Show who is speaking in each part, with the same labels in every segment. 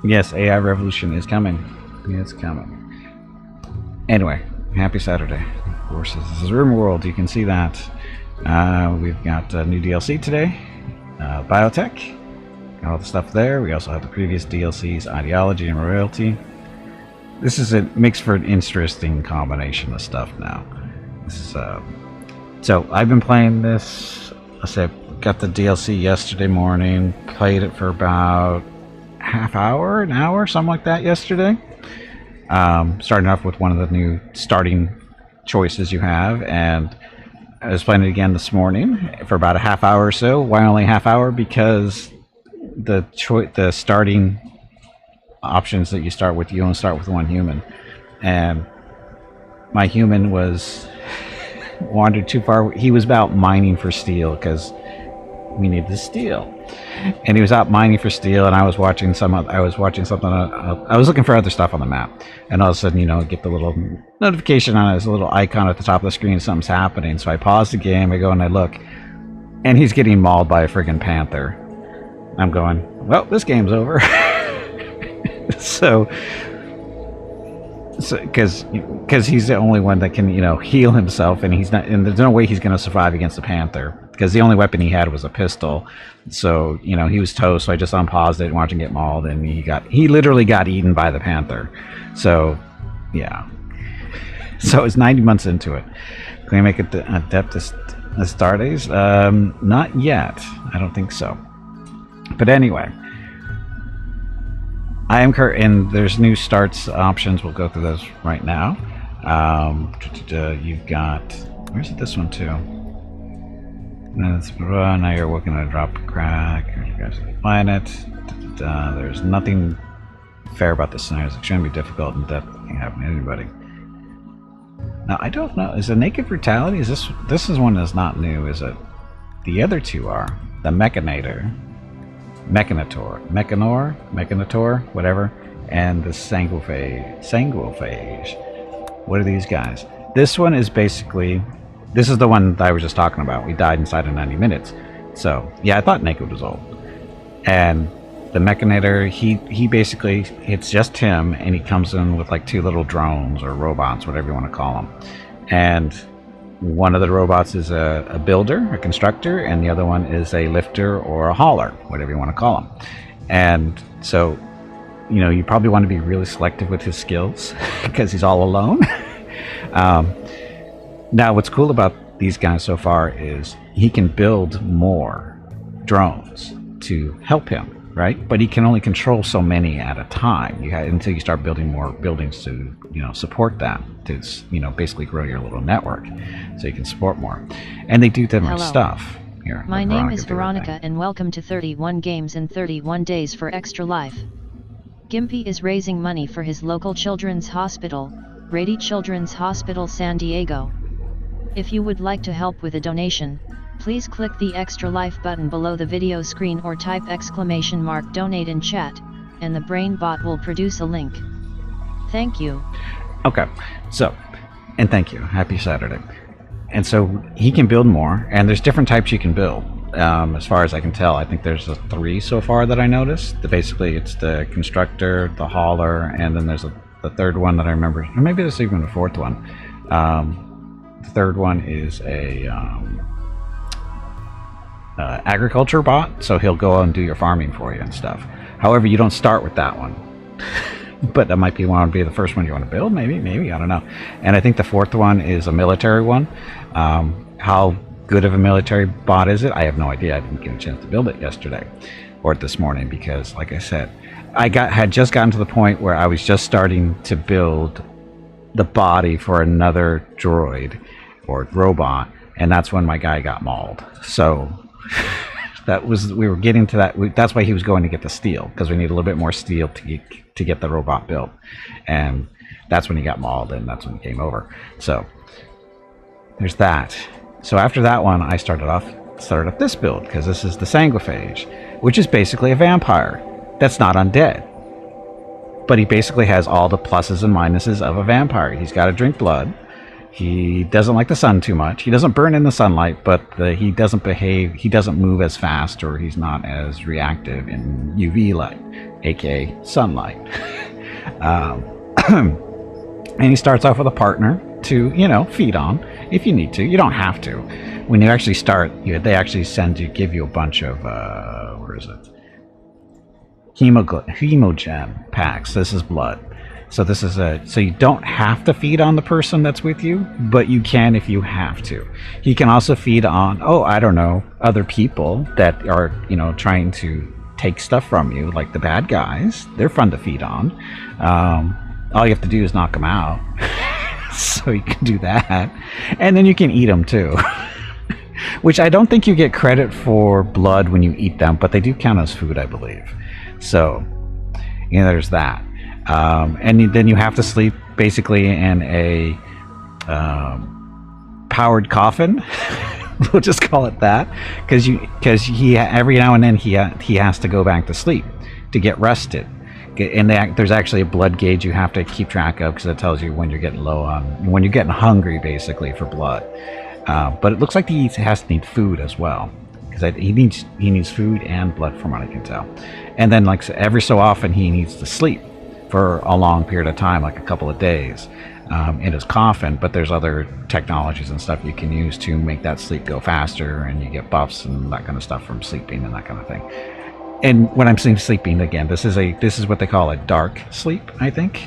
Speaker 1: Yes, AI revolution is coming. It's coming. Anyway, happy Saturday. Of course, this is RimWorld. You can see that. We've got new DLC today. Biotech. Got all the stuff there. We also have the previous DLCs, Ideology and Royalty. This is makes for an interesting combination of stuff now. This is, so I've been playing this. I said, got the DLC yesterday morning. Played it for about half hour, an hour, something like that yesterday. Starting off with one of the new starting choices you have, and I was playing it again this morning for about a half hour or so. Why only half hour? Because the starting options that you start with, you only start with one human, and my human was wandered too far. He was about mining for steel because we needed the steel, and he was out mining for steel, and I was watching something. I was looking for other stuff on the map, and all of a sudden, you know, get the little notification on it. There's a little icon at the top of the screen. Something's happening. So I pause the game. I go and I look, and he's getting mauled by a friggin' panther. I'm going, well, this game's over. so because he's the only one that can, you know, heal himself, and he's not, and there's no way he's going to survive against the panther because the only weapon he had was a pistol. So, you know, he was toast. So I just unpaused it and watched him get mauled, and he literally got eaten by the panther. So yeah, so it's 90 months into it. Can we make it adept as Astartes? Not yet. I don't think so. But anyway, I am and there's new starts options. We'll go through those right now. You've got, where's this one too? Now you're working on a drop crack. You guys can find it. There's nothing fair about this scenario. It's extremely difficult, and death can happen to anybody. Now I don't know. Is the naked brutality? Is this is one that's not new? Is it? The other two are the Mechanator. Mechanator, whatever, and the Sanguiphage. What are these guys? This one is basically, this is the one that I was just talking about. We died inside of 90 minutes. So, yeah, I thought Naked was old. And the Mechanator, he basically, it's just him, and he comes in with like two little drones or robots, whatever you want to call them. And one of the robots is a builder, a constructor, and the other one is a lifter or a hauler, whatever you want to call him. And so, you know, you probably want to be really selective with his skills because he's all alone. Now, what's cool about these guys so far is he can build more drones to help him, right? But he can only control so many at a time. Until you start building more buildings to, you know, support that, to, you know, basically grow your little network so you can support more. And they do different stuff. Here,
Speaker 2: my name is Veronica, and welcome to 31 games in 31 days for Extra Life. Gimpy is raising money for his local children's hospital, Grady Children's Hospital San Diego. If you would like to help with a donation, please click the Extra Life button below the video screen or type !donate in chat, and the brain bot will produce a link. Thank you. Okay, so, and thank you. Happy Saturday. And so he can build more, and there's different types you can build. As far as I can tell, I think there's 3 so far that I noticed. Basically, it's the constructor, the hauler, and then there's the third one that I remember. Or maybe there's even a 4th one. The third one is a agriculture bot, so he'll go out and do your farming for you and stuff. However, you don't start with that one. But that might be the first one you want to build, maybe, I don't know. And I think the 4th one is a military one. How good of a military bot is it? I have no idea. I didn't get a chance to build it yesterday or this morning because, like I said, I had just gotten to the point where I was just starting to build the body for another droid or robot, and that's when my guy got mauled. So we were getting to that. That's why he was going to get the steel, because we need a little bit more steel to get the robot built, and that's when he got mauled, and that's when he came over. So there's that. So after that one, I started off this build, because this is the Sanguiphage, which is basically a vampire that's not undead, but he basically has all the pluses and minuses of a vampire. He's got to drink blood. He doesn't like the sun too much. He doesn't burn in the sunlight, but he doesn't move as fast, or he's not as reactive in UV light. aka sunlight. um, and he starts off with a partner to, you know, feed on if you need to. You don't have to. When you actually start, they actually give you a bunch of where is it? Hemogen packs. This is blood. So this is so you don't have to feed on the person that's with you, but you can if you have to. He can also feed on, I don't know, other people that are, you know, trying to take stuff from you, like the bad guys. They're fun to feed on. All you have to do is knock them out. So you can do that. And then you can eat them too. Which I don't think you get credit for blood when you eat them, but they do count as food, I believe. So, you know, there's that. And then you have to sleep basically in a powered coffin. We'll just call it that, because he every now and then he has to go back to sleep to get rested. And there's actually a blood gauge you have to keep track of, because it tells you when you're getting when you're getting hungry, basically, for blood. But it looks like he has to need food as well, because he needs food and blood, from what I can tell. And then, like, every so often, he needs to sleep for a long period of time, like a couple of days, in his coffin. But there's other technologies and stuff you can use to make that sleep go faster, and you get buffs and that kind of stuff from sleeping and that kind of thing. And when I'm saying sleeping, again, this is what they call a dark sleep. I think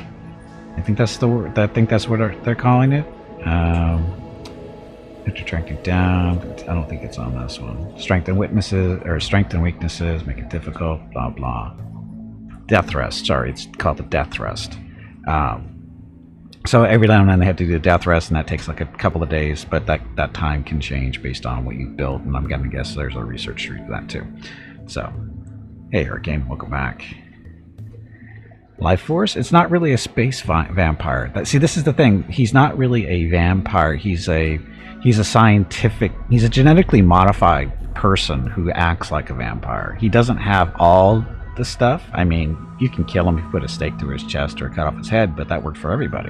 Speaker 2: that's the word. I think that's what they're calling it. Have to track it down. I don't think it's on this one. Strength and weaknesses make it difficult. Blah blah. Death rest. Sorry, it's called the death rest. So every now and then they have to do a death rest, and that takes like a couple of days. But that time can change based on what you build, and I'm gonna guess there's a research tree for that too. So, hey Hurricane, welcome back. Life Force? It's not really a space vampire. See, this is the thing. He's not really a vampire. He's a genetically modified person who acts like a vampire. He doesn't have all the stuff. I mean, you can kill him if you put a stake through his chest or cut off his head, but that worked for everybody.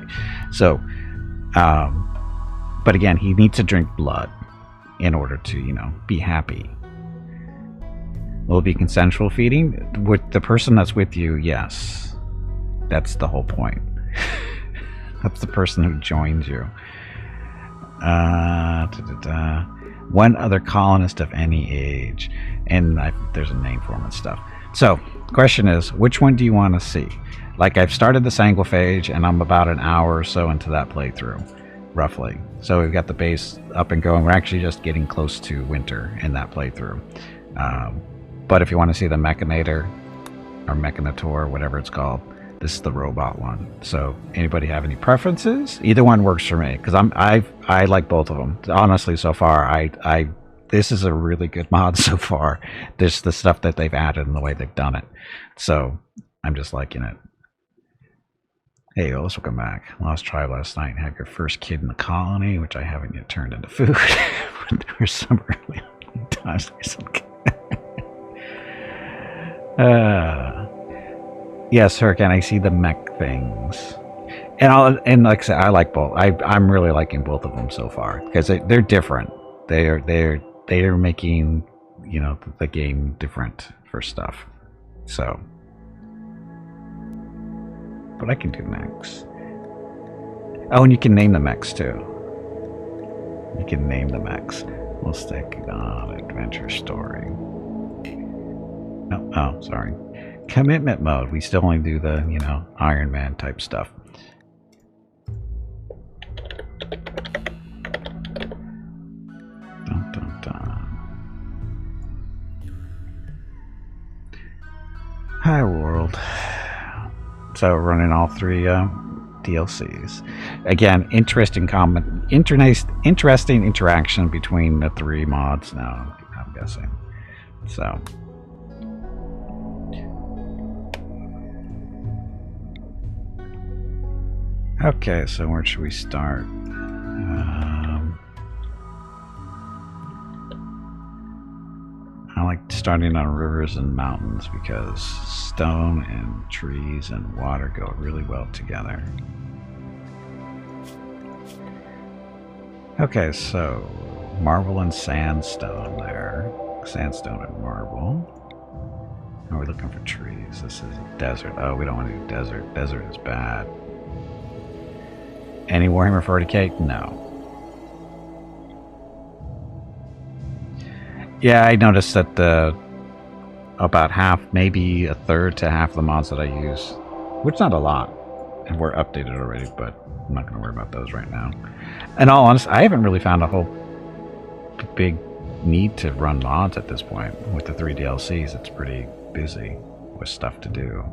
Speaker 2: So, but again, he needs to drink blood in order to, you know, be happy. Will it be consensual feeding? With the person that's with you, yes. That's the whole point. That's the person who joins you. One other colonist of any age. And there's a name for him and stuff. So, question is, which one do you want to see? Like, I've started the Sanguiphage, and I'm about an hour or so into that playthrough, roughly. So we've got the base up and going. We're actually just getting close to winter in that playthrough. But if you want to see the Mechanator, or Mechanator, whatever it's called, this is the robot one. So, anybody have any preferences? Either one works for me, because I like both of them. Honestly, so far, this is a really good mod so far. There's the stuff that they've added and the way they've done it. So, I'm just liking it. Hey, let's welcome back. Lost tribe last night and had your first kid in the colony, which I haven't yet turned into food. There's some early times. Yes, Hurricane, I see the mech things. And like I said, I like both. I'm really liking both of them so far, because they're different. They're making, you know, the game different for stuff. So, but I can do mechs. Oh, and you can name the mechs too. You can name the mechs. We'll stick on adventure story. Oh, sorry. Commitment mode. We still only do the, you know, Iron Man type stuff. Dun, dun, dun. Hi world. So running all three DLCs. Again, interesting interaction between the three mods now, I'm guessing. So. Okay, so where should we start? I like starting on rivers and mountains because stone and trees and water go really well together. Okay, so marble and sandstone there. Sandstone and marble. Are we looking for trees? This is a desert. Oh, we don't want to do desert. Desert is bad. Any Warhammer 40k? No. Yeah, I noticed that about half, maybe a third to half of the mods that I use, which is not a lot, and were updated already, but I'm not going to worry about those right now. In all honesty, I haven't really found a whole big need to run mods at this point. With the 3 DLCs, it's pretty busy with stuff to do.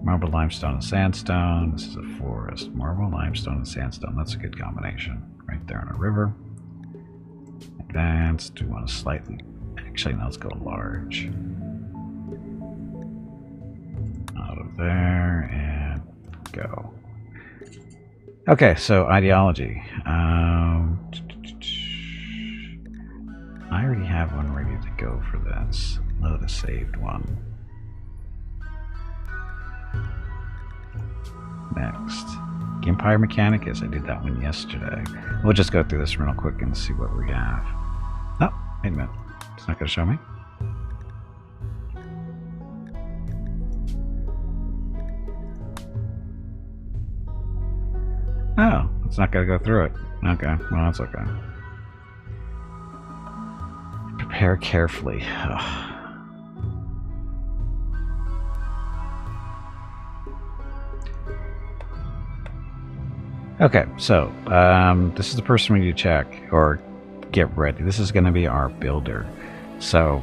Speaker 2: Marble, limestone, and sandstone. This is a forest. Marble, limestone, and sandstone. That's a good combination. Right there on a river. Advanced. Do we want to slightly... Actually, no, let's go large. Out of there and go. Okay, so ideology. I already have one ready to go for this. Load a saved one. Next. Empire Mechanicus. I did that one yesterday. We'll just go through this real quick and see what we have. Oh, wait a minute. It's not going to show me. Oh, it's not going to go through it. Okay, well, that's okay. Prepare carefully. Ugh. Okay, so this is the person we need to check or get ready. This is going to be our builder. So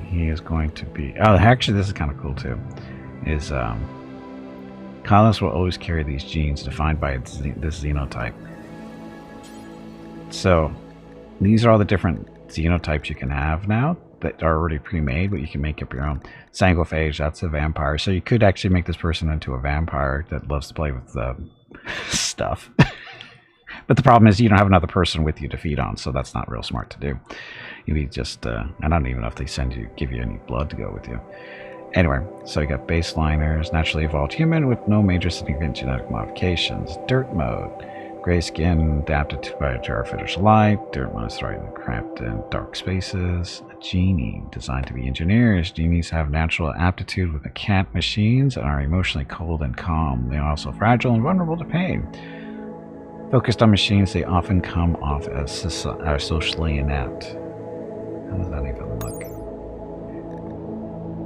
Speaker 2: he is going to be... Oh, actually, this is kind of cool too. Is colonists will always carry these genes defined by this xenotype. So these are all the different xenotypes you can have now that are already pre-made, but you can make up your own. Sanguiphage, that's a vampire. So you could actually make this person into a vampire that loves to play with stuff. But the problem is you don't have another person with you to feed on, so that's not real smart to do. You need just, I don't even know if they give you any blood to go with you. Anyway, so you got baseliners, naturally evolved human with no major significant genetic modifications. Dirt mode, gray skin adapted to artificial light. Dirt mode is thriving in cramped and dark spaces. A genie designed to be engineers. Genies have natural aptitude with mechanic machines and are emotionally cold and calm. They are also fragile and vulnerable to pain. Focused on machines, they often come off as socially inept. How does that even look?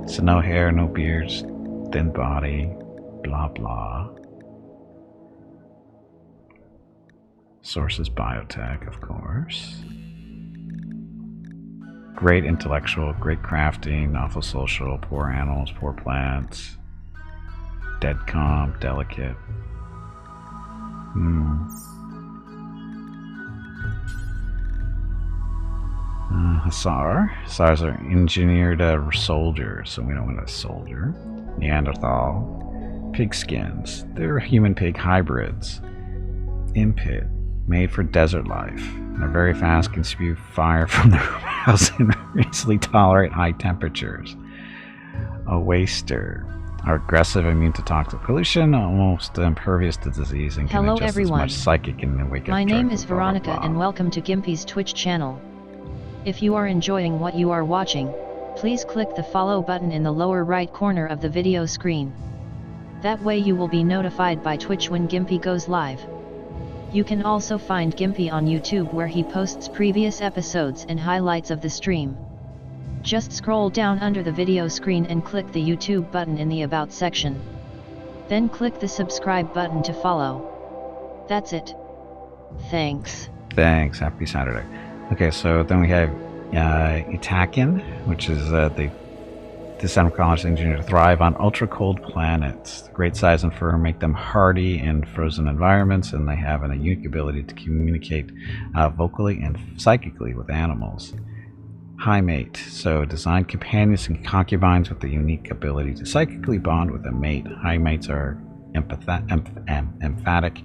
Speaker 2: So no hair, no beards, thin body, blah blah. Source is Biotech, of course. Great intellectual, great crafting, awful social, poor animals, poor plants. Dead calm, delicate. Hussars are engineered soldiers, so we don't want a soldier. Neanderthal. Pigskins. They're human-pig hybrids. Impit. Made for desert life. They're very fast, can spew fire from their mouths and easily tolerate high temperatures. A waster. Are aggressive, immune to toxic pollution, almost impervious to disease, and can adjust as much psychic and wake up.
Speaker 3: My name is Veronica and welcome to Gimpy's Twitch channel. If you are enjoying what you are watching, please click the follow button in the lower right corner of the video screen. That way you will be notified by Twitch when Gimpy goes live. You can also find Gimpy on YouTube where he posts previous episodes and highlights of the stream. Just scroll down under the video screen and click the YouTube button in the About section. Then click the subscribe button to follow. That's it. Thanks.
Speaker 2: Thanks. Happy Saturday. Okay, so then we have Itakin, which is the descendant colonists engineered to thrive on ultra-cold planets. The great size and fur make them hardy in frozen environments, and they have a unique ability to communicate vocally and psychically with animals. High mate, so designed companions and concubines with the unique ability to psychically bond with a mate. High mates are empathic. Empathic?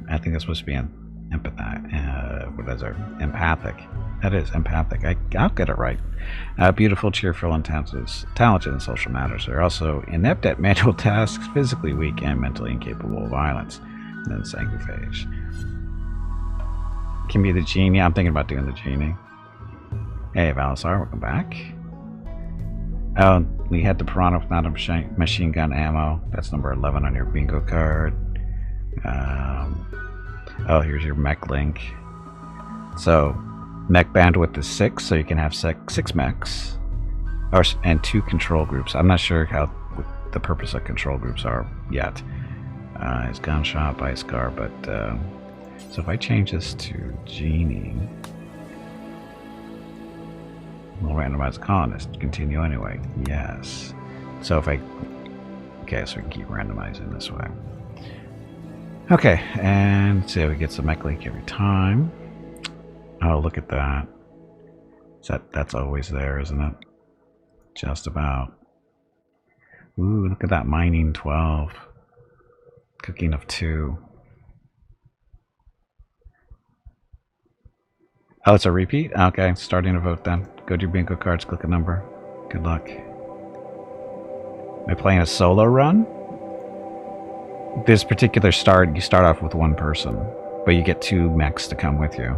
Speaker 2: I think that's supposed to be empathic. That is empathic. I'll get it right. Beautiful, cheerful, and talented in social matters. They're also inept at manual tasks, physically weak, and mentally incapable of violence. And then sanguiphage.
Speaker 1: Can be the genie. I'm thinking about doing the genie. Hey, Valasar, welcome back. Oh, we had the piranha with not a machine gun ammo. That's number 11 on your bingo card. Oh, here's your mech link. So, mech bandwidth is 6, so you can have 6 mechs. And 2 control groups. I'm not sure how the purpose of control groups are yet. It's gunshot by scar, but so if I change this to genie, we'll randomize the colonist. Continue anyway. Yes. So if I okay, so we can keep randomizing this way. Okay, and see how we get some mech link every time. Oh, look at that. That's always there, isn't it? Just about. Ooh, look at that. Mining 12. Cooking of 2. Oh, it's a repeat? Okay, starting to vote then. Go to your bingo cards, click a number. Good luck. Am I playing a solo run? This particular start, you start off with 1 person, but you get 2 mechs to come with you.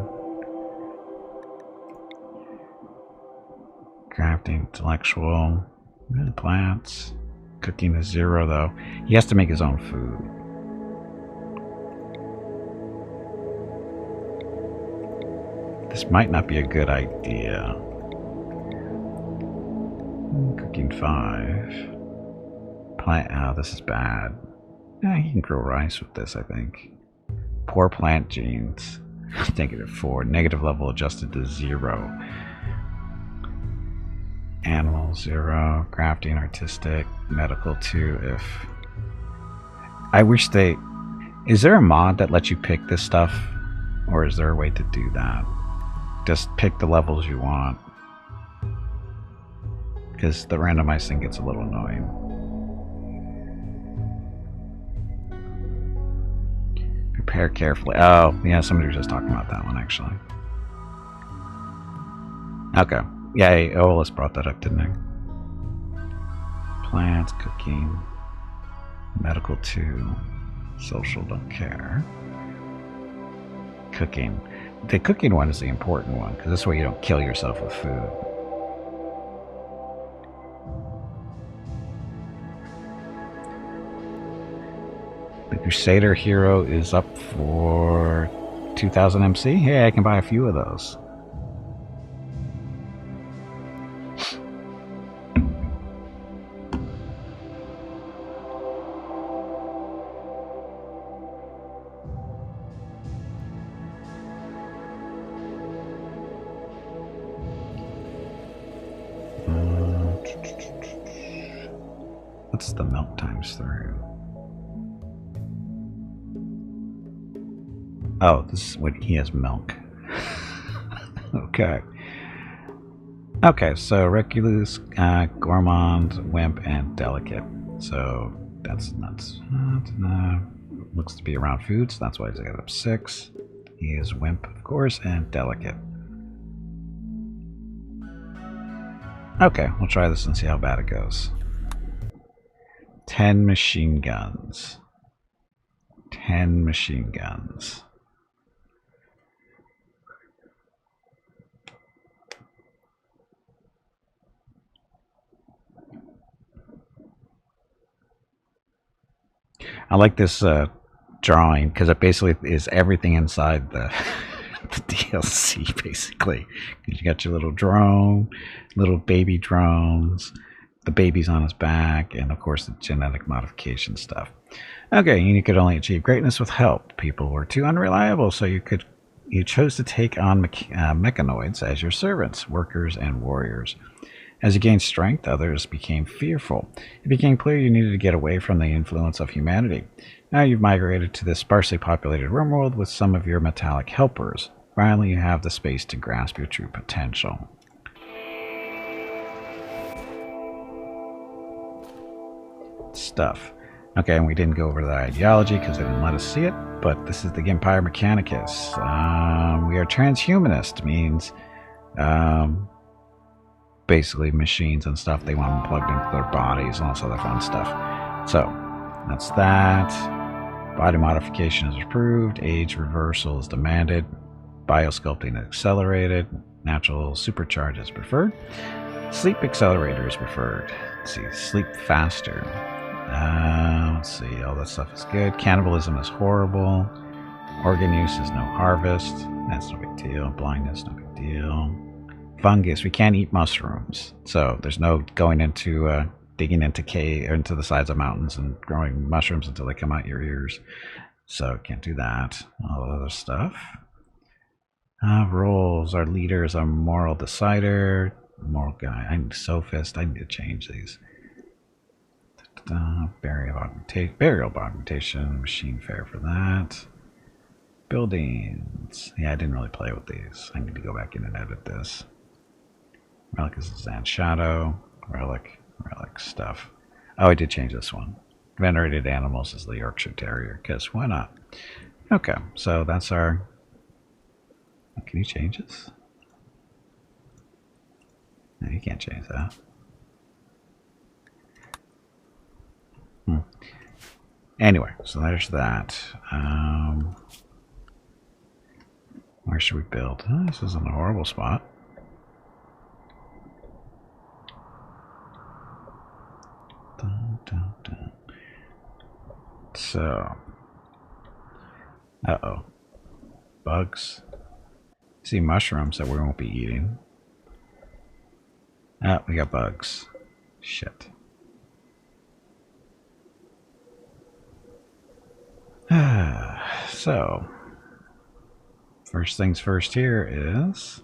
Speaker 1: Crafting, intellectual, plants. Cooking is 0 though. He has to make his own food. This might not be a good idea. Cooking 5. Plant. Oh, this is bad. Yeah, he can grow rice with this, I think. Poor plant genes. -4. Negative level adjusted to 0. Animal 0. Crafting, artistic, medical 2. If I wish they. Is there a mod that lets you pick this stuff, or is there a way to do that? Just pick the levels you want, because the randomized thing gets a little annoying. Prepare carefully. Oh, yeah, somebody was just talking about that one, actually. Okay. Yeah, Olis brought that up, didn't I? Plants, cooking, medical 2, social, don't care. Cooking. The cooking one is the important one, because this way you don't kill yourself with food. The Crusader Hero is up for 2000 MC. Hey, I can buy a few of those. What's the milk times through? Oh, this is what he has milk. Okay. Okay, so Recluse, Gourmand, Wimp, and Delicate. So that's nuts. Looks to be around food, so that's why he's got up 6. He is Wimp, of course, and Delicate. Okay, we'll try this and see how bad it goes. 10 machine guns. 10 machine guns. I like this drawing because it basically is everything inside the, the DLC, basically. You got your little drone, little baby drones, the baby's on his back, and of course the genetic modification stuff. Okay, and you could only achieve greatness with help. People were too unreliable, so you chose to take on mechanoids as your servants, workers, and warriors. As you gained strength, others became fearful. It became clear you needed to get away from the influence of humanity. Now you've migrated to this sparsely populated RimWorld with some of your metallic helpers. Finally, you have the space to grasp your true potential. Stuff. Okay, and we didn't go over the ideology because they didn't let us see it, but this is the Empire Mechanicus. We are transhumanist, means basically machines and stuff, they want them plugged into their bodies and all this other fun stuff. So, that's that. Body modification is approved. Age reversal is demanded.
Speaker 2: Biosculpting accelerated. Natural supercharge is preferred. Sleep accelerator is preferred. Let's see, sleep faster. Let's see, all that stuff is good. Cannibalism is horrible. Organ use is no harvest. That's no big deal. Blindness, no big deal. Fungus, we can't eat mushrooms. So there's no going into digging into into the sides of mountains and growing mushrooms until they come out your ears. So can't do that. All other stuff. Roles. Our leader is a moral decider. Moral guy. I need sophist. I need to change these. Burial of augmentation. Machine fair for that. Buildings. Yeah, I didn't really play with these. I need to go back in and edit this. Relic is a Zan Shadow. Relic stuff. Oh, I did change this one. Venerated animals is the Yorkshire Terrier, because why not? Okay, so that's our... Can you change this? No, you can't change that. Anyway, so there's that. Where should we build? Oh, this isn't a horrible spot. Dun, dun, dun. So, bugs. See mushrooms that we won't be eating. Ah, we got bugs. Shit. So, first things first here is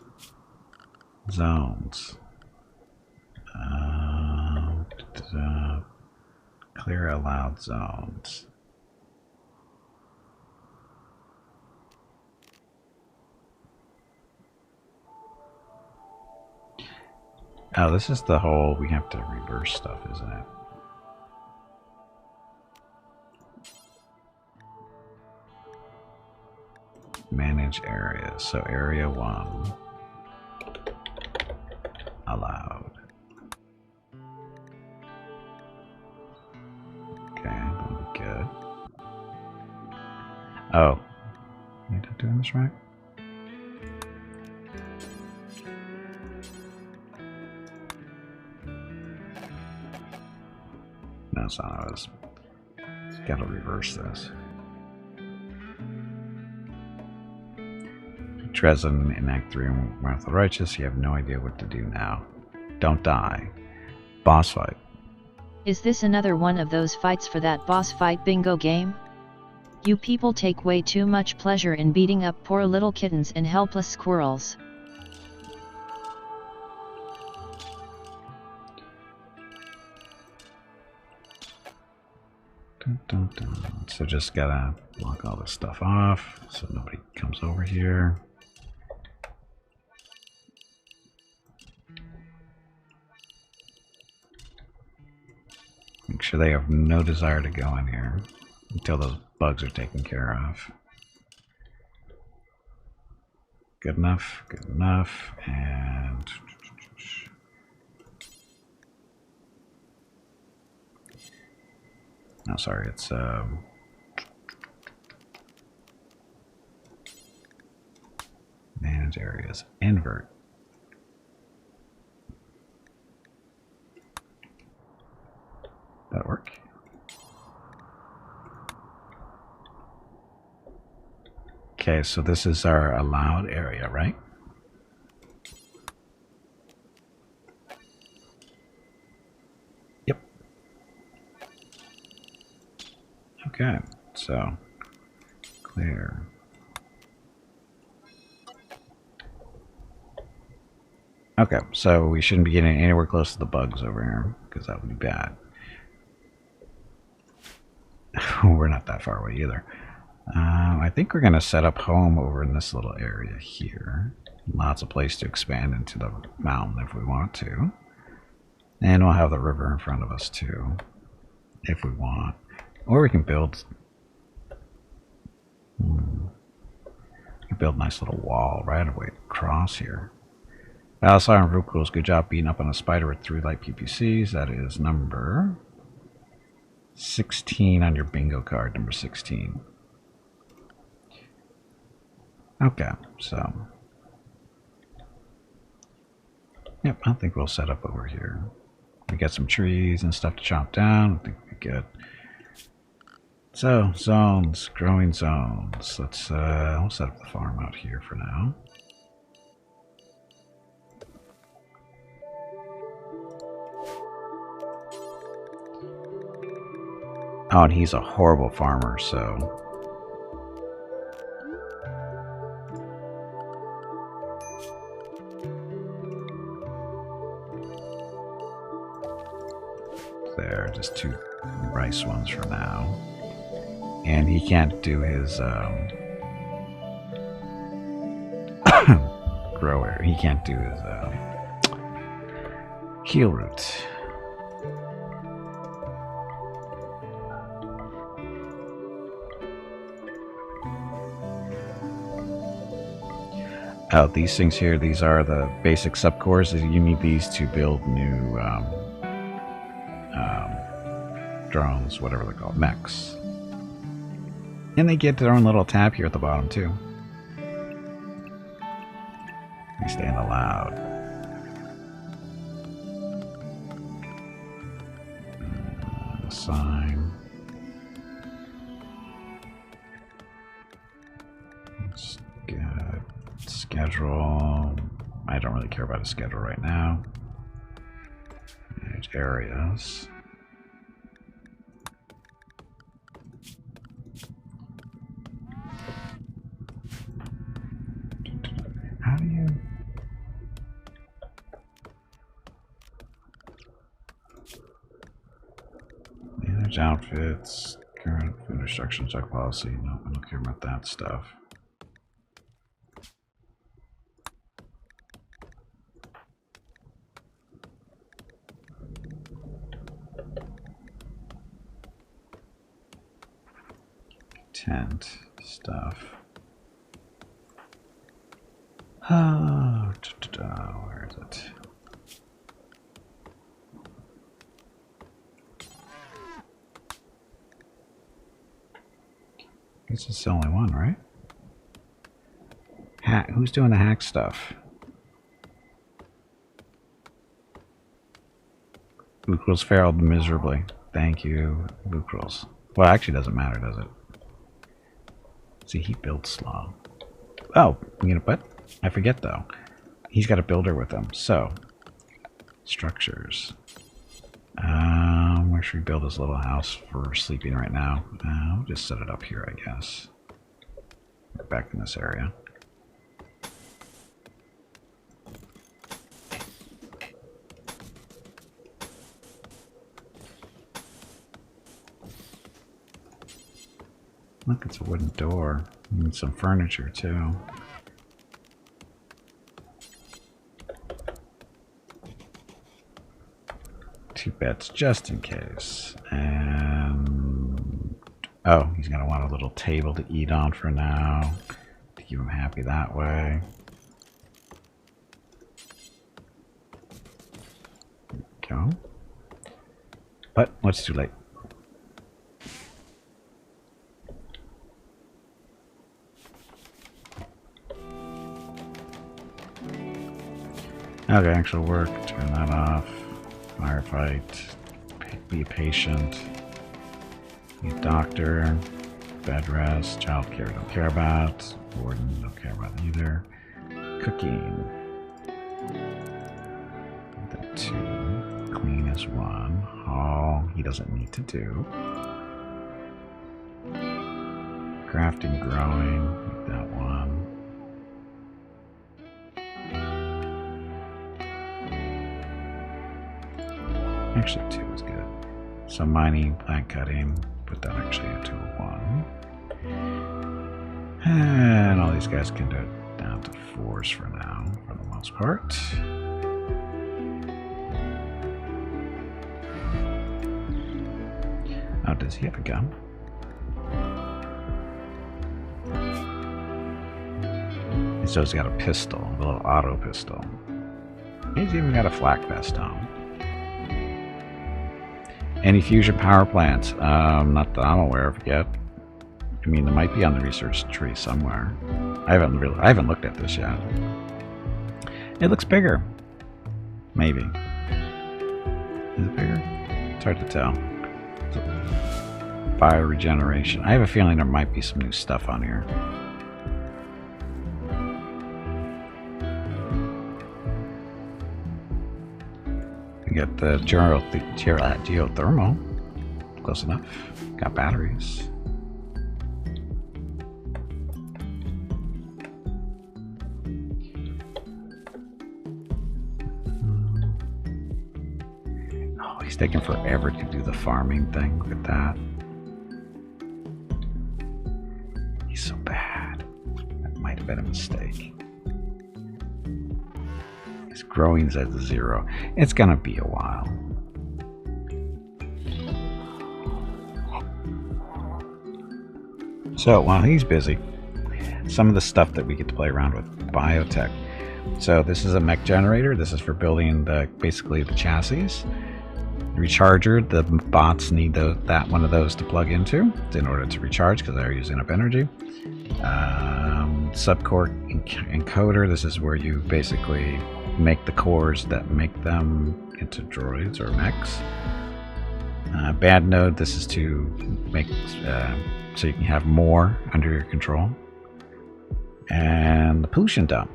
Speaker 2: zones. Clear allowed zones. Oh, this is the whole, we have to reverse stuff, isn't it? Manage areas. So area 1 allowed. Okay, that'll be good. Oh, am I doing this right? No, it's not. I was gotta reverse this. Dresden in Act 3 and Wrath of the Righteous, you have no idea what to do now. Don't die. Boss fight.
Speaker 3: Is this another one of those fights for that boss fight bingo game? You people take way too much pleasure in beating up poor little kittens and helpless squirrels.
Speaker 2: Dun, dun, dun. So just gotta block all this stuff off so nobody comes over here. Make sure they have no desire to go in here until those bugs are taken care of. Good enough, good enough, and no, sorry, it's manage areas, invert. That work? Okay, so this is our allowed area, right? Yep. Okay, so clear. Okay, so we shouldn't be getting anywhere close to the bugs over here, because that would be bad. We're not that far away either. I think we're going to set up home over in this little area here. Lots of place to expand into the mountain if we want to. And we'll have the river in front of us too, if we want. Or we can build... We can build a nice little wall right away across here. Balasar and Rukuls, good job beating up on a spider with 3 light PPCs. That is number 16 on your bingo card, number 16.
Speaker 1: Okay, so yep, I think we'll set up over here. We got some trees and stuff to chop down. I think we'll be good. So, zones, growing zones. We'll set up the farm out here for now. Oh, and he's a horrible farmer, so... There, just 2 rice ones for now. And he can't do his grower. He can't do his heel root. Oh, these things here, these are the basic subcores. You need these to build new drones, whatever they're called, mechs. And they get their own little tab here at the bottom too. They stand allowed. Sign. Let's get schedule. I don't really care about a schedule right now. Manage areas. How do you... Manage outfits, current food instruction, check policy. No, I don't care about that stuff. Tent stuff. Oh, where is it? This is the only one, right? Hack. Who's doing the hack stuff? Lucrals failed miserably. Thank you, Lucrals. Well, it actually doesn't matter, does it? See, he builds slow. Oh, you know what? I forget though. He's got a builder with him. So, structures. Where should we build this little house for sleeping right now? We'll just set it up here, I guess. Back in this area. Look, it's a wooden door. And some furniture too. Two beds just in case. And oh, he's gonna want a little table to eat on for now to keep him happy that way. There we go. But it's too late. Okay, actual work. Turn that off. Firefight. Be a patient. Be a doctor. Bed rest. Child care. Don't care about. Warden. Don't care about either. Cooking. That 2. Clean is 1. Haul. He doesn't need to do. Crafting, growing. Make that 1. Actually, 2 is good. So mining, plant cutting, put that actually into a 1. And all these guys can do it down to 4s for now, for the most part. Oh, does he have a gun? So he's got a pistol, a little auto pistol. He's even got a flak vest on. Any fusion power plants? Not that I'm aware of yet. I mean, there might be on the research tree somewhere.
Speaker 2: I haven't looked at this yet. It looks bigger. Maybe. Is it bigger? It's hard to tell. Bioregeneration. I have a feeling there might be some new stuff on here. We got the geothermal. Close enough. Got batteries. Oh, he's taking forever to do the farming thing. Look at that. He's so bad. That might have been a mistake. His growing's at 0. It's gonna be a while. So while he's busy, some of the stuff that we get to play around with, Biotech. So this is a mech generator. This is for building basically the chassis. Recharger, the bots need that one of those to plug into in order to recharge because they're using up energy. Subcore encoder, this is where you basically make the cores that make them into droids or mechs. Bad node, this is to make so you can have more under your control. And the pollution dump.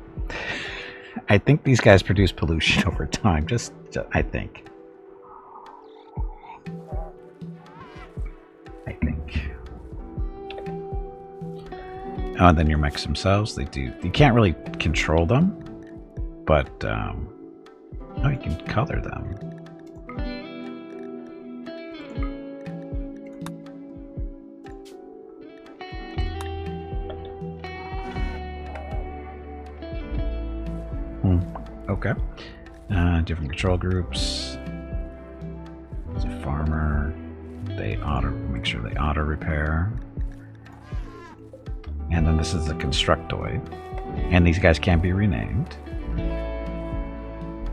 Speaker 2: I think these guys produce pollution over time, just I think. Oh, and then your mechs themselves, they do. You can't really control them, but oh, you can color them. Okay. Different control groups. There's a farmer. They make sure they auto repair. And then this is a constructoid. And these guys can't be renamed.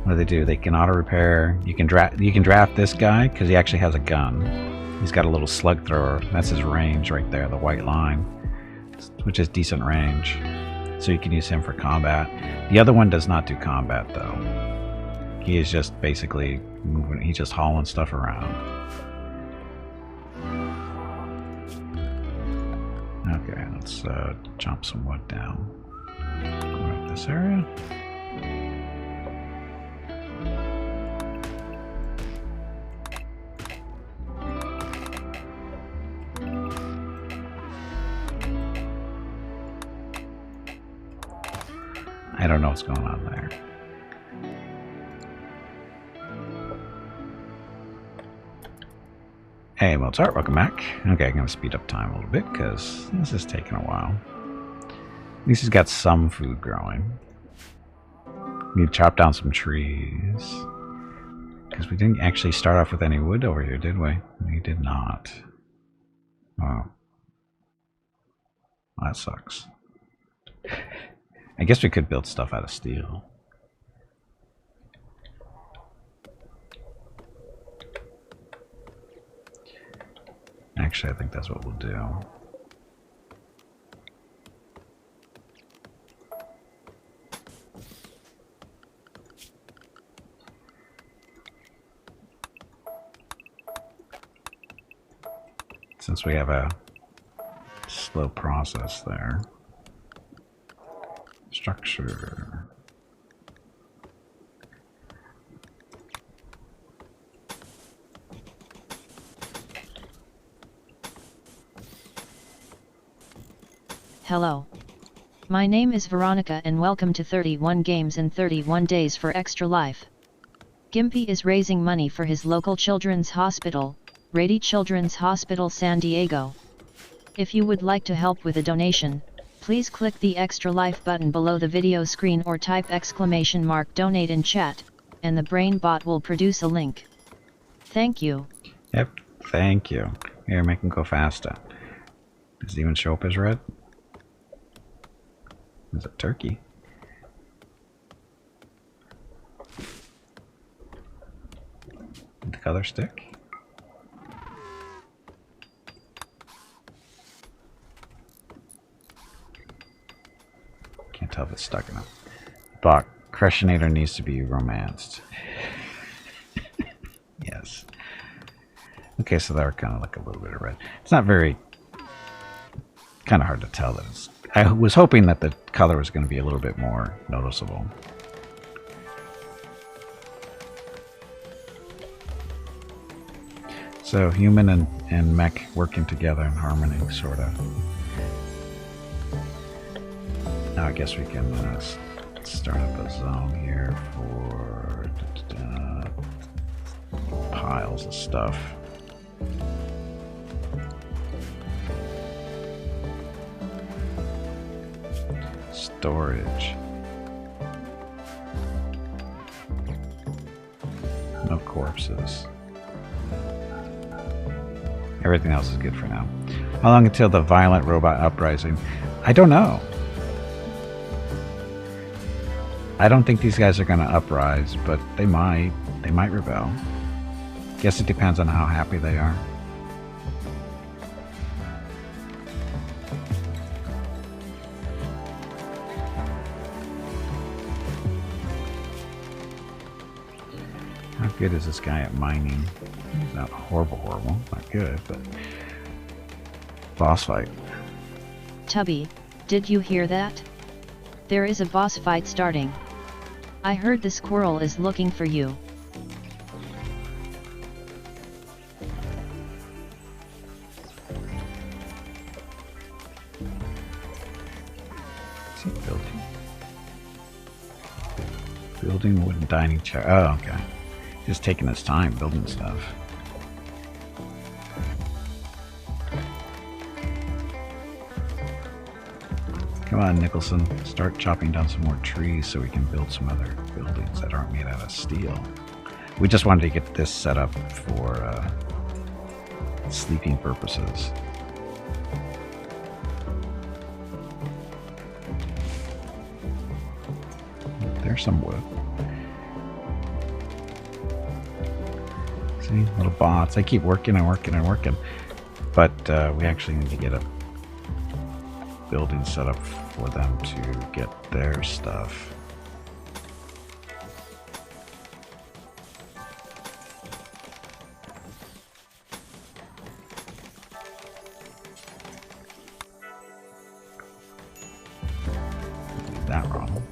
Speaker 2: What do? They can auto repair. You can draft this guy because he actually has a gun. He's got a little slug thrower. That's his range right there, the white line, which is decent range. So you can use him for combat. The other one does not do combat though. He is just basically moving. He's just hauling stuff around. Okay, let's chop some wood down. Go up this area. I don't know what's going on there. Hey, Mozart, welcome back. Okay, I'm going to speed up time a little bit because this is taking a while. At least he's got some food growing. Need to chop down some trees. Because we didn't actually start off with any wood over here, did we? We did not. Oh. Well, that sucks. I guess we could build stuff out of steel. Actually, I think that's what we'll do. Since we have a slow process there. Structure.
Speaker 3: Hello. My name is Veronica and welcome to 31 Games in 31 Days for Extra Life. Gimpy is raising money for his local children's hospital, Rady Children's Hospital San Diego. If you would like to help with a donation, please click the Extra Life button below the video screen or type !donate in chat, and the brain bot will produce a link. Thank you.
Speaker 2: Yep, thank you. Here, make him go faster. Does it even show up as red? It's a turkey. The color stick. that's stuck in it. Bach, Crushinator needs to be romanced. Yes. Okay, so they're kind of like a little bit of red. It's not very... kind of hard to tell that it's... I was hoping that the color was going to be a little bit more noticeable. So human and mech working together in harmony, sort of. Now I guess we can start up a zone here for piles of stuff. Storage. No corpses. Everything else is good for now. How long until the violent robot uprising? I don't know. I don't think these guys are going to uprise, but they might. They might rebel. Guess it depends on how happy they are. How good is this guy at mining? He's not horrible, not good, but boss fight.
Speaker 3: Tubby, did you hear that? There is a boss fight starting. I heard the squirrel is looking for you.
Speaker 2: Is he building? Building wooden dining chair. Oh, okay. Just taking his time building stuff. Come on, Nicholson. Start chopping down some more trees so we can build some other buildings that aren't made out of steel. We just wanted to get this set up for sleeping purposes. There's some wood. See, little bots. They keep working and working and working. But we actually need to get a building set up for them to get their stuff. That wrong.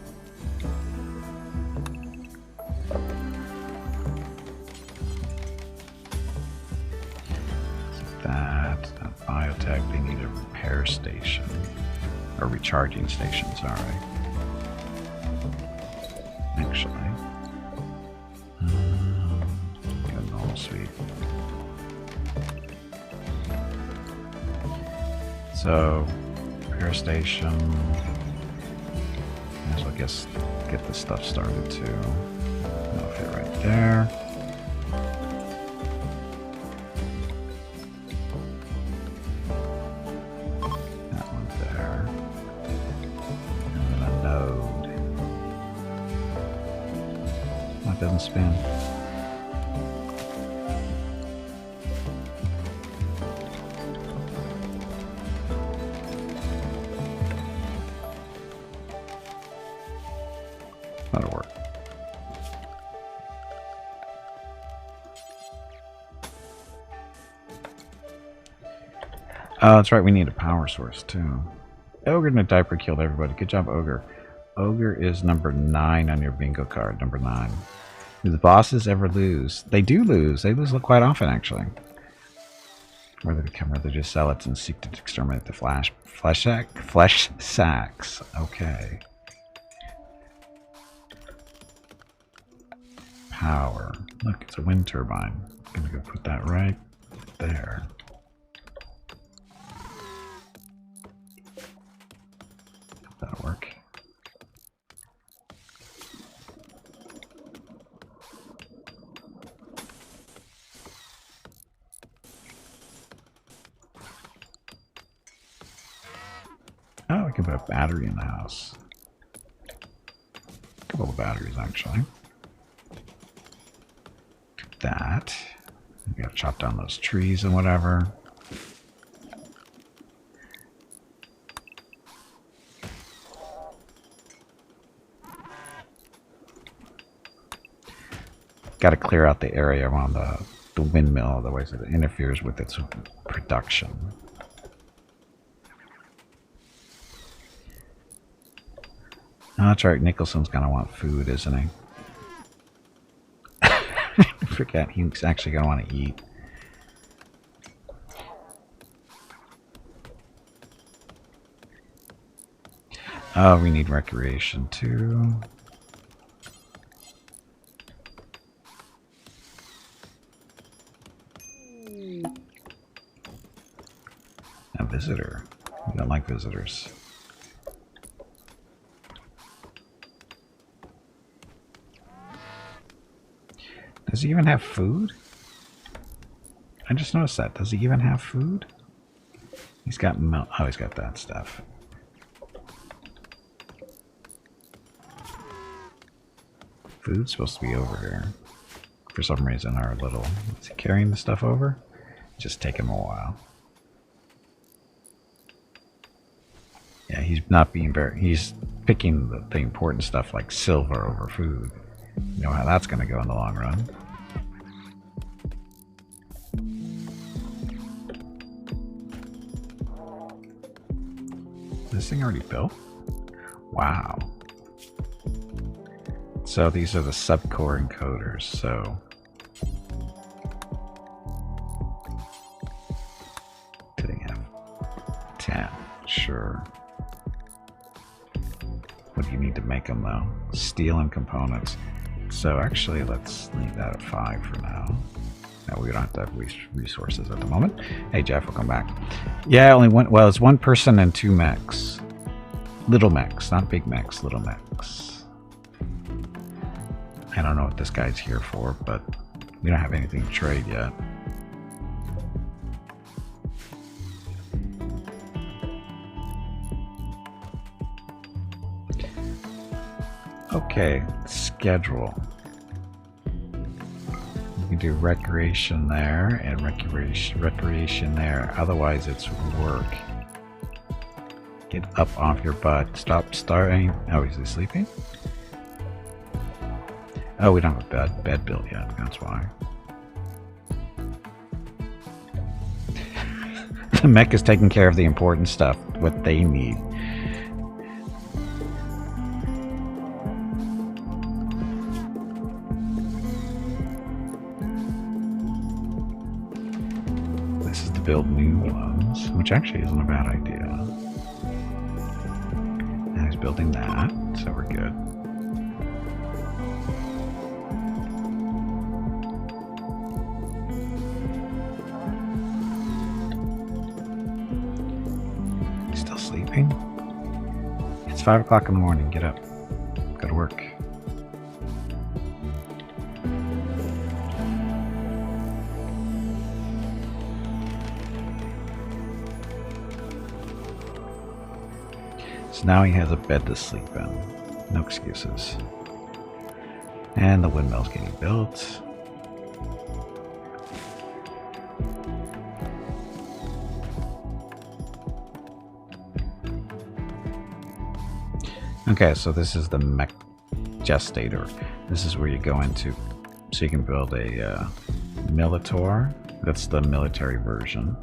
Speaker 2: That Biotech, they need a repair station. Or recharging station, sorry. Actually. Got an all suite. So, repair station. Might as well get this stuff started too. That'll fit right there. Doesn't spin. That'll work. Oh, that's right, we need a power source too. Ogre in a diaper killed everybody. Good job, Ogre. Ogre is number 9 on your bingo card, number 9. Do the bosses ever lose? They do lose. They lose quite often, actually. Or they become religious zealots and seek to exterminate the flesh sacks. Okay. Power. Look, it's a wind turbine. I'm gonna go put that right there. That'll work. Oh, we can put a battery in the house. A couple of batteries, actually. That. We gotta chop down those trees and whatever. got to clear out the area around the windmill, otherwise it interferes with its production. Oh, that's right, Nicholson's gonna want food, isn't he? I forget, he's actually gonna want to eat. Oh, we need recreation too. A visitor. We don't like visitors. Does he even have food? I just noticed that. Does he even have food? He's got milk. Oh, he's got that stuff. Food's supposed to be over here. For some reason, our little... Is he carrying the stuff over? Just take him a while. Yeah, he's not being very... He's picking the important stuff like silver over food. You know how that's going to go in the long run. Is this thing already built? Wow. So these are the subcore encoders, so... Did he have 10? Sure. What do you need to make them though? Steel and components. So actually let's leave that at 5 for now. No, we don't have to have resources at the moment. Hey Jeff, welcome back. Yeah, only one, well it's one person and 2 mechs. Little mechs, not big mechs, little mechs. I don't know what this guy's here for, but we don't have anything to trade yet. Okay, schedule. You can do recreation there and recreation there. Otherwise, it's work. Get up off your butt. Stop starting. Oh, is he sleeping? Oh, we don't have a bed built yet. That's why. The mech is taking care of the important stuff, what they need. This is to build new ones, which actually isn't a bad idea. Now he's building that, so we're good. It's 5 o'clock in the morning. Get up. Go to work. So now he has a bed to sleep in. No excuses. And the windmill's getting built. Okay, so this is the mech gestator. This is where you go into, so you can build a Militor, that's the military version,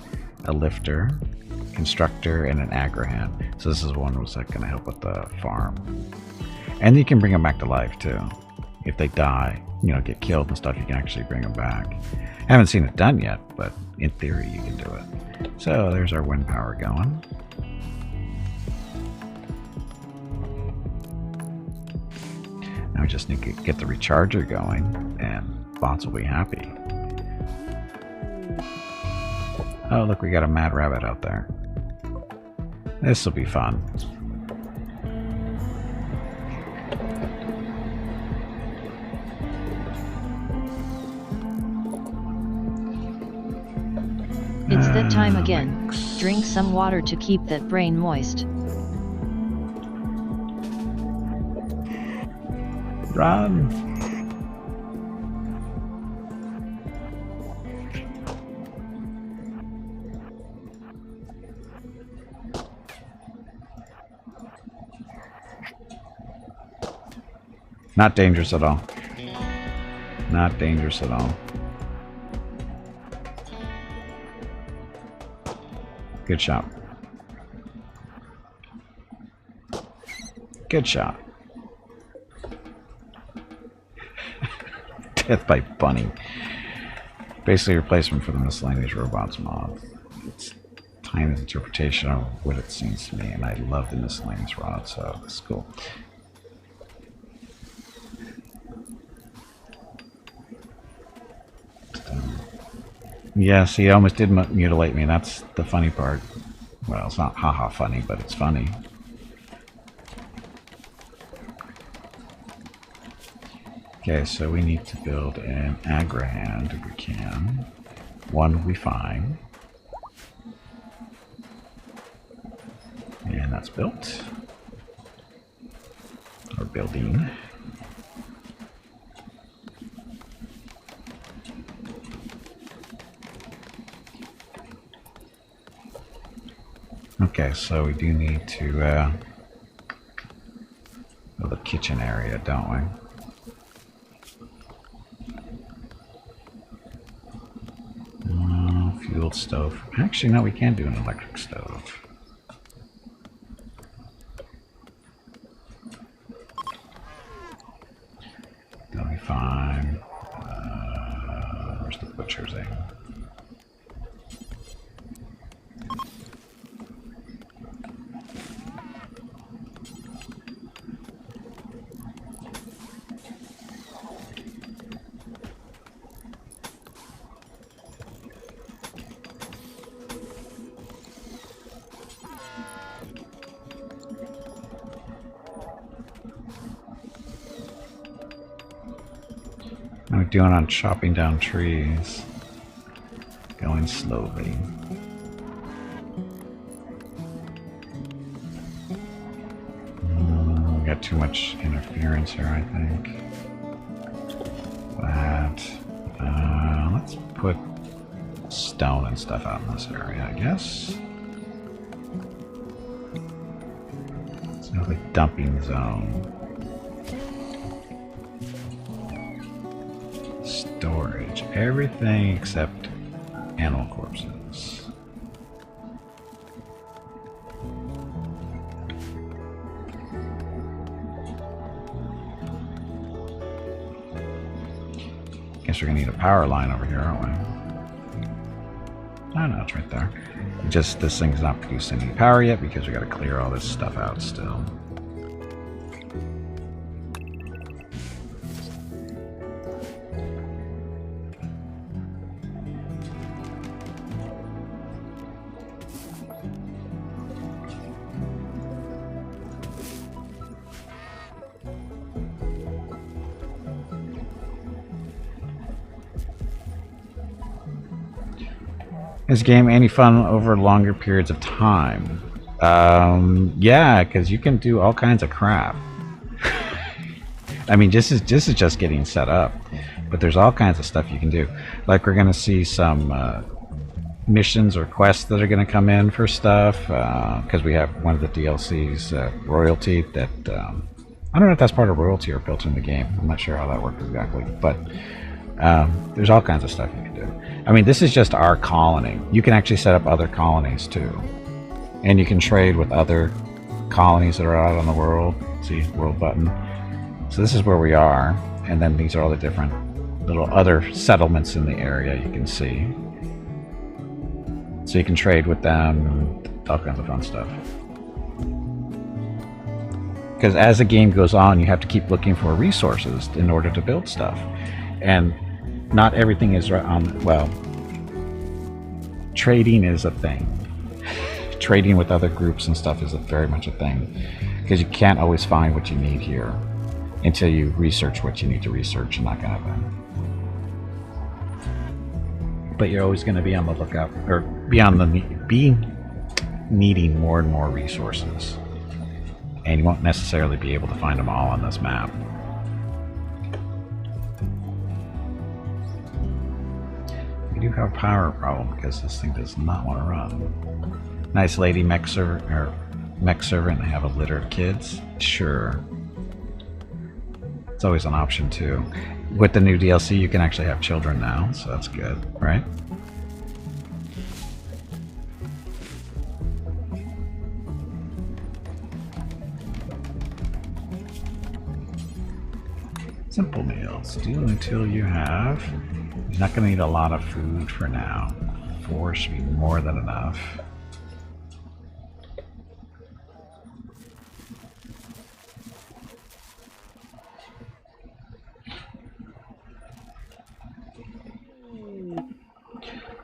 Speaker 2: a lifter, constructor, and an agrohand. So this is one that's going to help with the farm. And you can bring them back to life too. If they die, you know, get killed and stuff, you can actually bring them back. I haven't seen it done yet, but in theory you can do it. So there's our wind power going. Now we just need to get the recharger going, and bots will be happy. Oh, look, we got a mad rabbit out there. This will be fun.
Speaker 3: It's that time again. Drink some water to keep that brain moist.
Speaker 2: Run! Not dangerous at all. Not dangerous at all. Good shot. Good shot. Death by bunny. Basically a replacement for the miscellaneous robots mod. It's Time's interpretation of what it seems to me, and I love the miscellaneous rod, so it's cool. Yes, he almost did mutilate me. That's the funny part. Well, it's not haha funny, but it's funny. Okay, so we need to build an agrihand if we can. One will be fine. And that's built. Or building. Okay, so we do need to build a kitchen area, don't we? Fuel stove. Actually, no, we can do an electric stove. That'll be fine. Where's the butcher's egg? How are we doing on chopping down trees? Going slowly. We got too much interference here, I think. Let's put stone and stuff out in this area, I guess. It's another dumping zone. Storage. Everything except animal corpses. Guess we're gonna need a power line over here, aren't we? Oh no, it's right there. Just this thing's not producing any power yet because we gotta clear all this stuff out still. Is game any fun over longer periods of time? Yeah, because you can do all kinds of crap. I mean, this is just getting set up, but there's all kinds of stuff you can do. Like we're gonna see some missions or quests that are gonna come in for stuff because we have one of the DLCs, royalty. That I don't know if that's part of royalty or built in the game. I'm not sure how that works exactly, but there's all kinds of stuff you can do. I mean, this is just our colony. You can actually set up other colonies too. And you can trade with other colonies that are out on the world. See, world button. So this is where we are. And then these are all the different little other settlements in the area you can see. So you can trade with them and all kinds of fun stuff. Because as the game goes on, you have to keep looking for resources in order to build stuff. And not everything is right on, well, trading is a thing. Trading with other groups and stuff is very much a thing. Because you can't always find what you need here until you research what you need to research and that kind of thing. But you're always going to be on the lookout, or be needing more and more resources. And you won't necessarily be able to find them all on this map. We do have a power problem because this thing does not want to run. Nice lady mech servant and have a litter of kids. Sure. It's always an option too. with the new DLC, you can actually have children now, so that's good, right? Simple meals. Do until you have. You're not going to need a lot of food for now. 4 should be more than enough.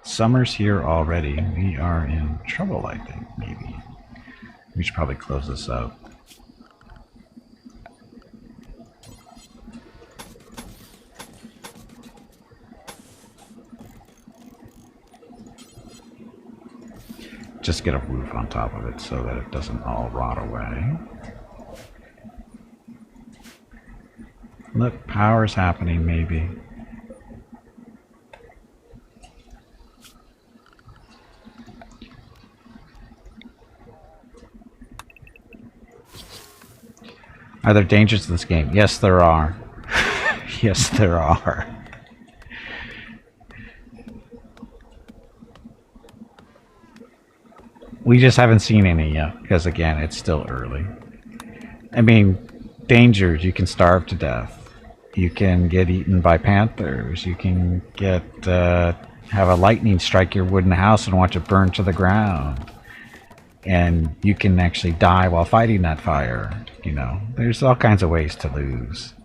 Speaker 2: Summer's here already. We are in trouble, I think, maybe. We should probably close this up. Just get a roof on top of it so that it doesn't all rot away. Look, power's happening, maybe. Are there dangers in this game? Yes, there are. Yes, there are. We just haven't seen any yet, because again, it's still early. I mean, dangers, you can starve to death. You can get eaten by panthers. You can get, have a lightning strike your wooden house and watch it burn to the ground. And you can actually die while fighting that fire. You know, there's all kinds of ways to lose.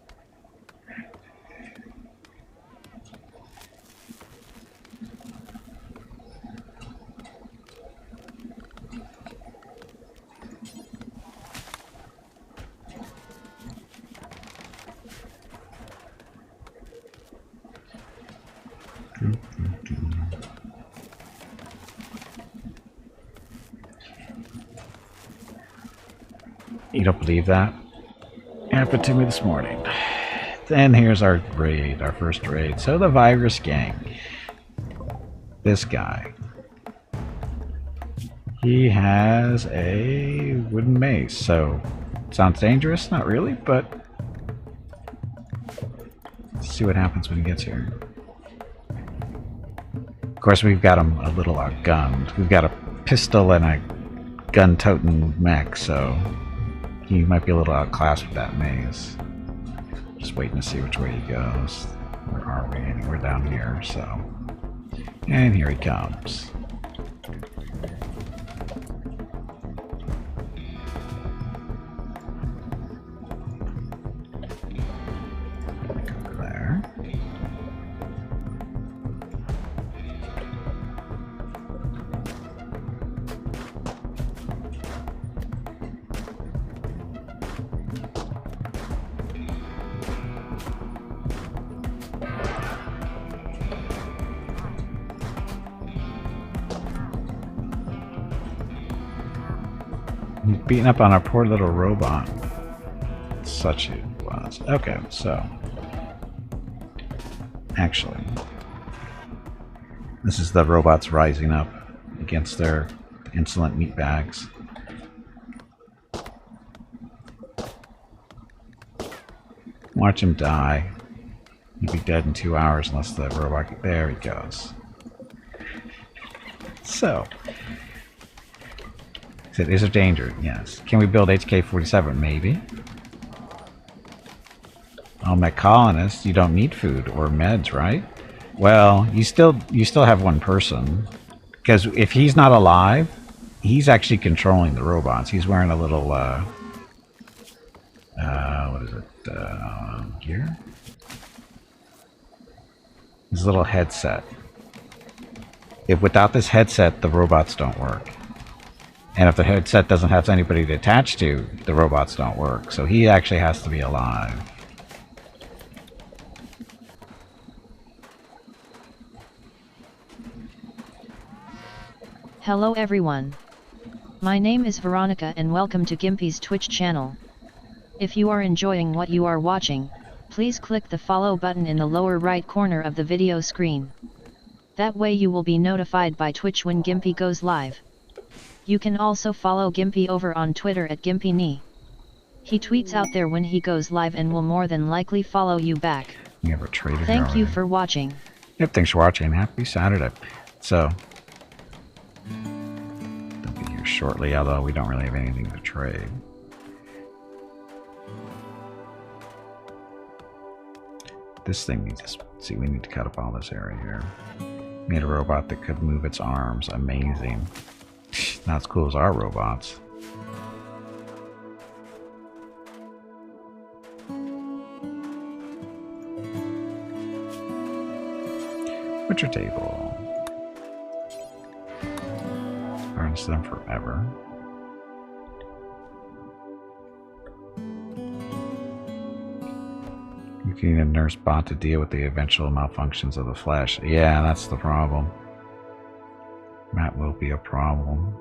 Speaker 2: You don't believe that? Happened to me this morning. Then here's our raid, our first raid. So the virus gang. This guy. He has a wooden mace, so sounds dangerous? Not really, but let's see what happens when he gets here. Of course, we've got him a little outgunned. We've got a pistol and a gun-toting mech, so he might be a little outclassed with that maze. Just waiting to see which way he goes. Where are we? Anywhere down here, so. And here he comes. There. He's beating up on our poor little robot. Such it was. Okay, so. Actually. This is the robots rising up against their insolent meat bags. Watch him die. He'll be dead in 2 hours unless the robot... There he goes. So... Is there danger? Yes. Can we build HK-47? Maybe. Oh, my colonists, you don't need food or meds, right? Well, you still have one person. Because if he's not alive, he's actually controlling the robots. He's wearing a little, what is it, gear? His little headset. If without this headset, the robots don't work. And if the headset doesn't have anybody to attach to, the robots don't work. So he actually has to be alive.
Speaker 3: Hello everyone. My name is Veronica and welcome to Gimpy's Twitch channel. If you are enjoying what you are watching, please click the follow button in the lower right corner of the video screen. That way you will be notified by Twitch when Gimpy goes live. You can also follow Gimpy over on Twitter at GimpyKnee. He tweets out there when he goes live and will more than likely follow you back.
Speaker 2: You have a trader here
Speaker 3: Thank you
Speaker 2: already.
Speaker 3: for watching.
Speaker 2: Yep, thanks for watching. Happy Saturday. So, they'll be here shortly, although we don't really have anything to trade. This thing needs to see. We need to cut up all this area here. Made a robot that could move its arms. Amazing. Not as cool as our robots. Butcher table. Harness them forever. You can need a nurse bot to deal with the eventual malfunctions of the flesh. Yeah, that's the problem. That will be a problem.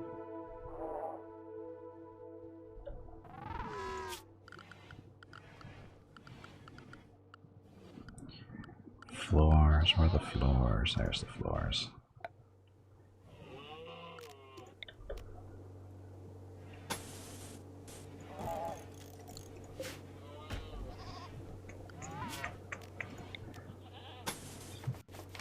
Speaker 2: Floors, where are the floors? There's the floors.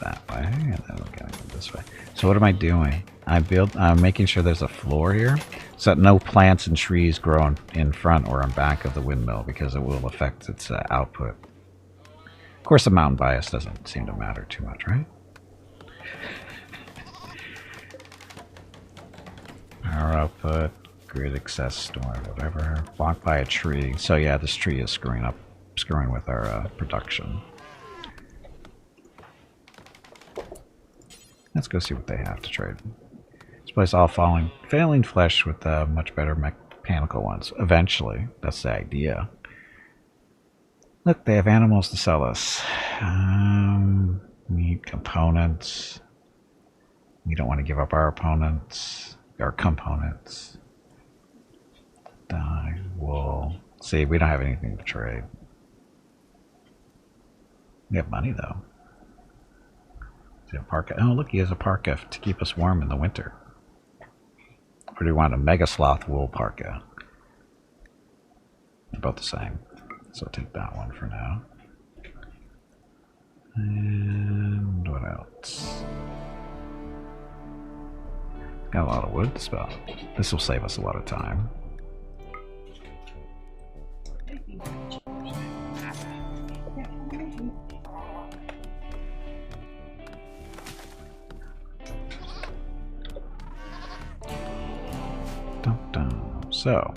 Speaker 2: That way, and then we're gonna go this way. So what am I doing? I'm making sure there's a floor here, so that no plants and trees grow in front or in back of the windmill, because it will affect its output. Of course, the mountain bias doesn't seem to matter too much, right? Power output, grid access, store, whatever. Blocked by a tree. So yeah, this tree is screwing with our production. Let's go see what they have to trade. This place all failing flesh with much better mechanical ones. Eventually, that's the idea. Look, they have animals to sell us. Need components. We don't want to give up our components. Dye, wool. See, we don't have anything to trade. We have money though. A parka. Oh, look, he has a parka to keep us warm in the winter. Or do you want a mega sloth wool parka? They're both the same. So I'll take that one for now. And what else? Got a lot of wood to spell. This will save us a lot of time. So,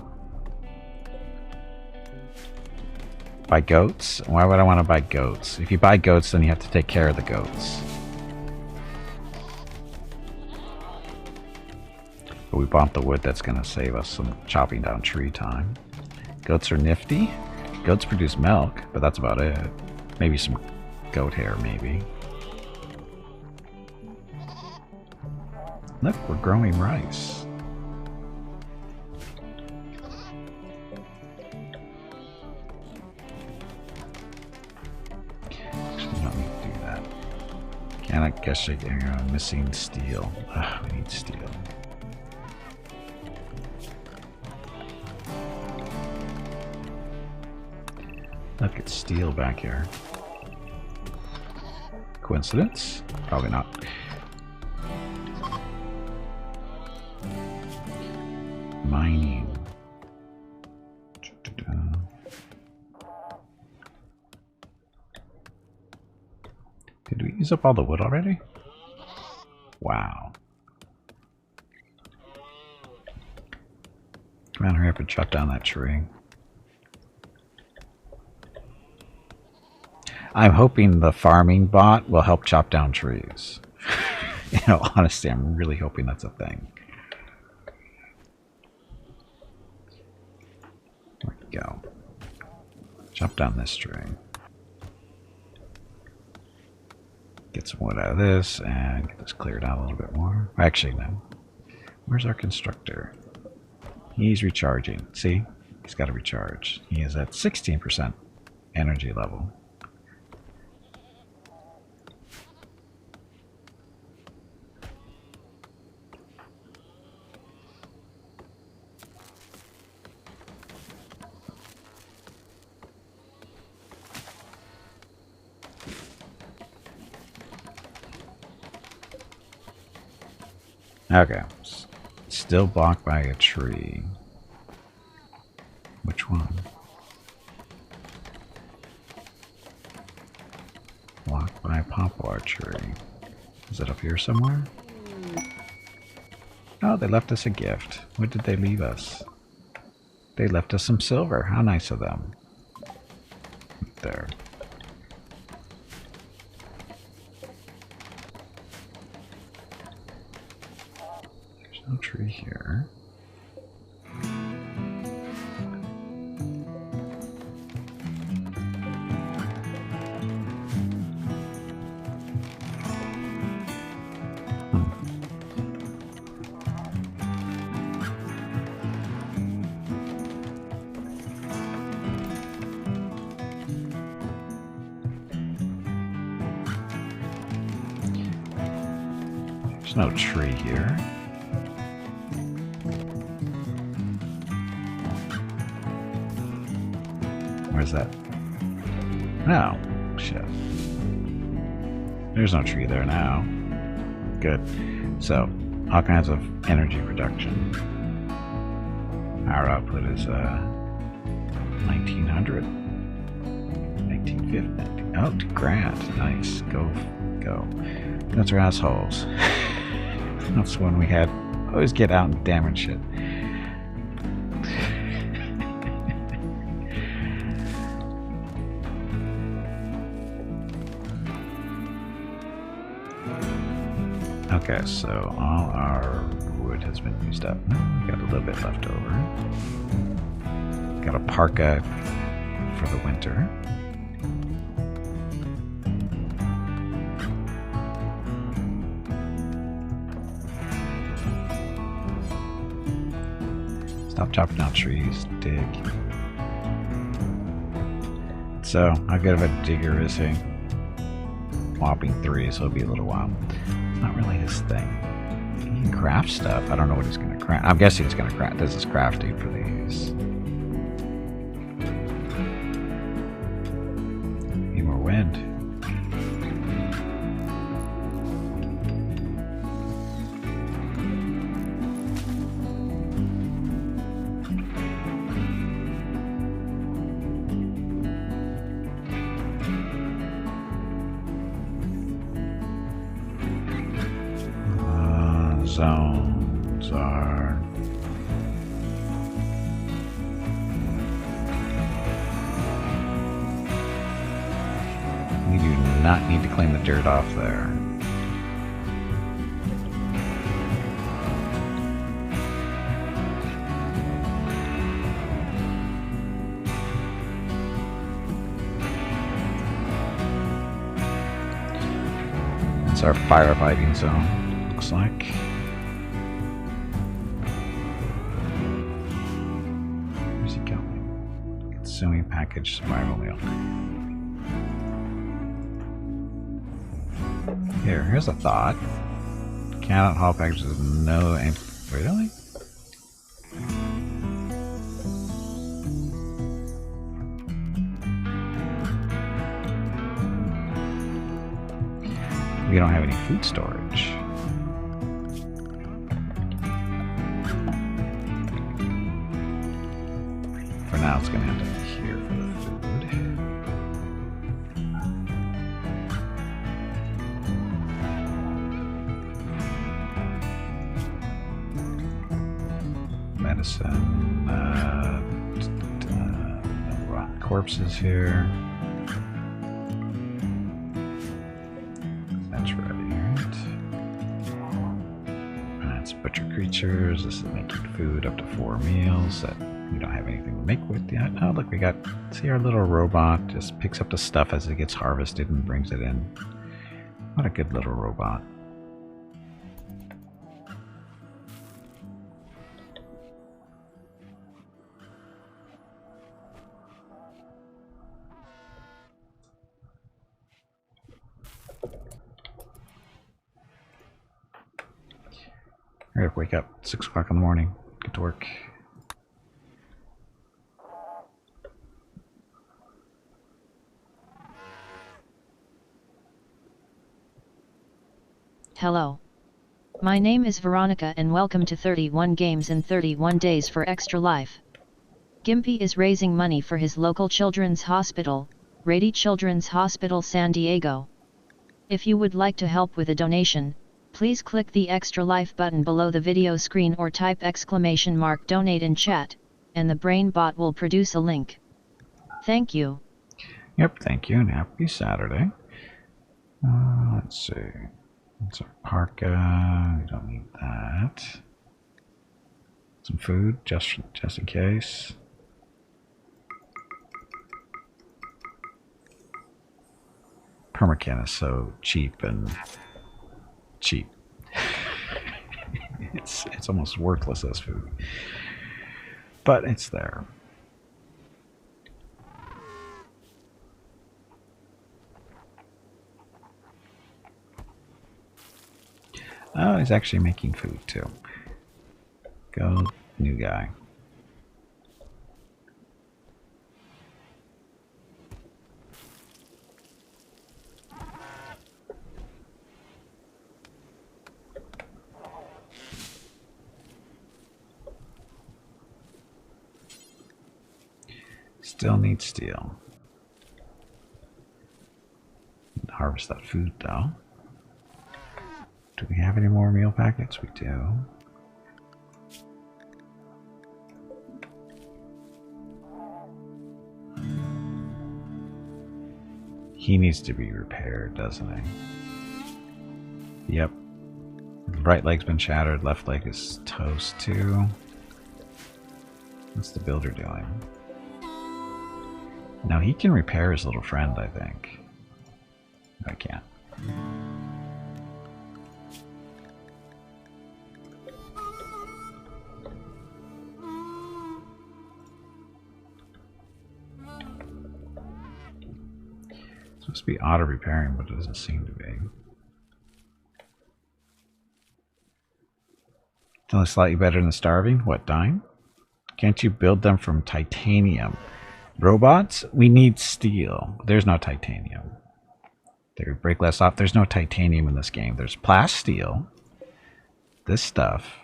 Speaker 2: buy goats? Why would I want to buy goats? If you buy goats, then you have to take care of the goats. But we bought the wood that's going to save us some chopping down tree time. Goats are nifty. Goats produce milk, but that's about it. Maybe some goat hair, maybe. Look, we're growing rice. And I guess you're missing steel. Ugh, we need steel. Look, it's steel back here. Coincidence? Probably not. Mining. Did we use up all the wood already? Wow. Come on, hurry up and chop down that tree. I'm hoping the farming bot will help chop down trees. You know, honestly, I'm really hoping that's a thing. There we go. Chop down this tree. Get some wood out of this and get this cleared out a little bit more. Actually, no. Where's our constructor? He's recharging. See? He's got to recharge. He is at 16% energy level.
Speaker 1: Okay. Still blocked by a tree. Which one? Blocked by a poplar tree. Is it up here somewhere? Oh, they left us a gift. What did they leave us? They left us some silver. How nice of them. There. There's no tree here. There's no tree here. Where's that? Oh, shit. There's no tree there now. Good. So, all kinds of energy production. Power output is 1900. 1950. Oh, grand. Nice. Go. Those are assholes. That's when we had always get out and damage shit. Okay, so all our wood has been used up. We got a little bit left over. Got a parka for the winter. Stop chopping down trees, dig. So, how good of a digger is he? Whopping 3, so it'll be a little while. Not really his thing. He can craft stuff. I don't know what he's going to craft. I'm guessing he's going to craft. This is crafting for these. Need more wind. Zones are we do not need to clean the dirt off there. It's our firefighting zone, looks like. Consuming package survival meal. Here's a thought. Cannot haul packages with no really? We don't have any food storage. For now, it's going to have to be here for the food. Medicine. Rotten corpses here. That's ready, right? That's butcher creatures. This is making food up to 4 meals. That we don't have anything to make with yet. Oh, look, we got, see our little robot just picks up the stuff as it gets harvested and brings it in. What a good little robot. I gotta wake up 6 o'clock in the morning, get to work.
Speaker 3: Hello. My name is Veronica and welcome to 31 Games in 31 Days for Extra Life. Gimpy is raising money for his local children's hospital, Rady Children's Hospital San Diego. If you would like to help with a donation, please click the Extra Life button below the video screen or type !donate in chat, and the brain bot will produce a link. Thank you.
Speaker 2: Yep, thank you, and happy Saturday. Let's see. It's a parka. We don't need that. Some food, just in case. Permacan is so cheap and cheap. it's almost worthless as food, but it's there. Oh, he's actually making food too. Go, new guy. Still need steel. Harvest that food though. Do we have any more meal packets? We do. He needs to be repaired, doesn't he? Yep. Right leg's been shattered, left leg is toast too. What's the builder doing? Now he can repair his little friend, I think. I can't. It's supposed to be auto repairing, but it doesn't seem to be. It's only slightly better than starving. What, dying? Can't you build them from titanium? Robots? We need steel. There's no titanium. They break less off. There's no titanium in this game. There's plasteel. This stuff.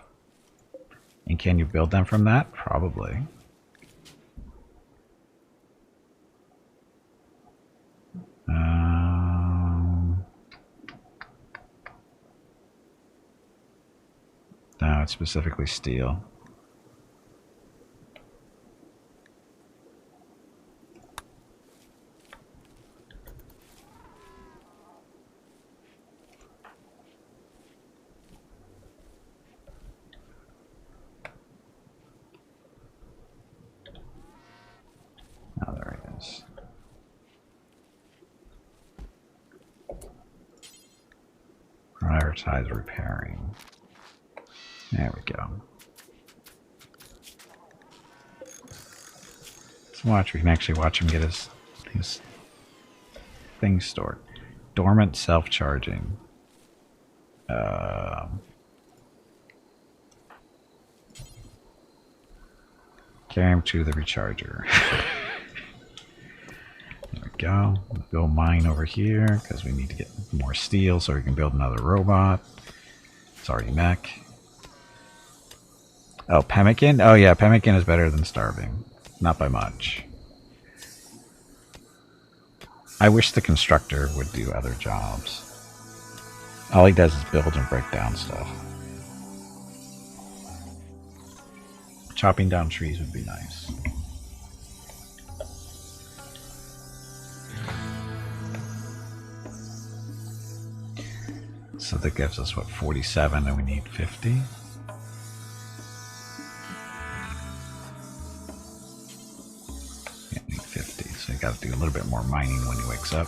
Speaker 2: And can you build them from that? Probably. No, it's specifically steel. Oh, there it is. Prioritize repairing. There we go. Let's watch. We can actually watch him get his things stored. Dormant self-charging. Carry him to the recharger. There we go. We'll go mine over here because we need to get more steel so we can build another robot. It's already mech. Oh, pemmican? Oh yeah, pemmican is better than starving. Not by much. I wish the constructor would do other jobs. All he does is build and break down stuff. Chopping down trees would be nice. So that gives us, what, 47, and we need 50? Yeah, we need 50, so you gotta do a little bit more mining when he wakes up.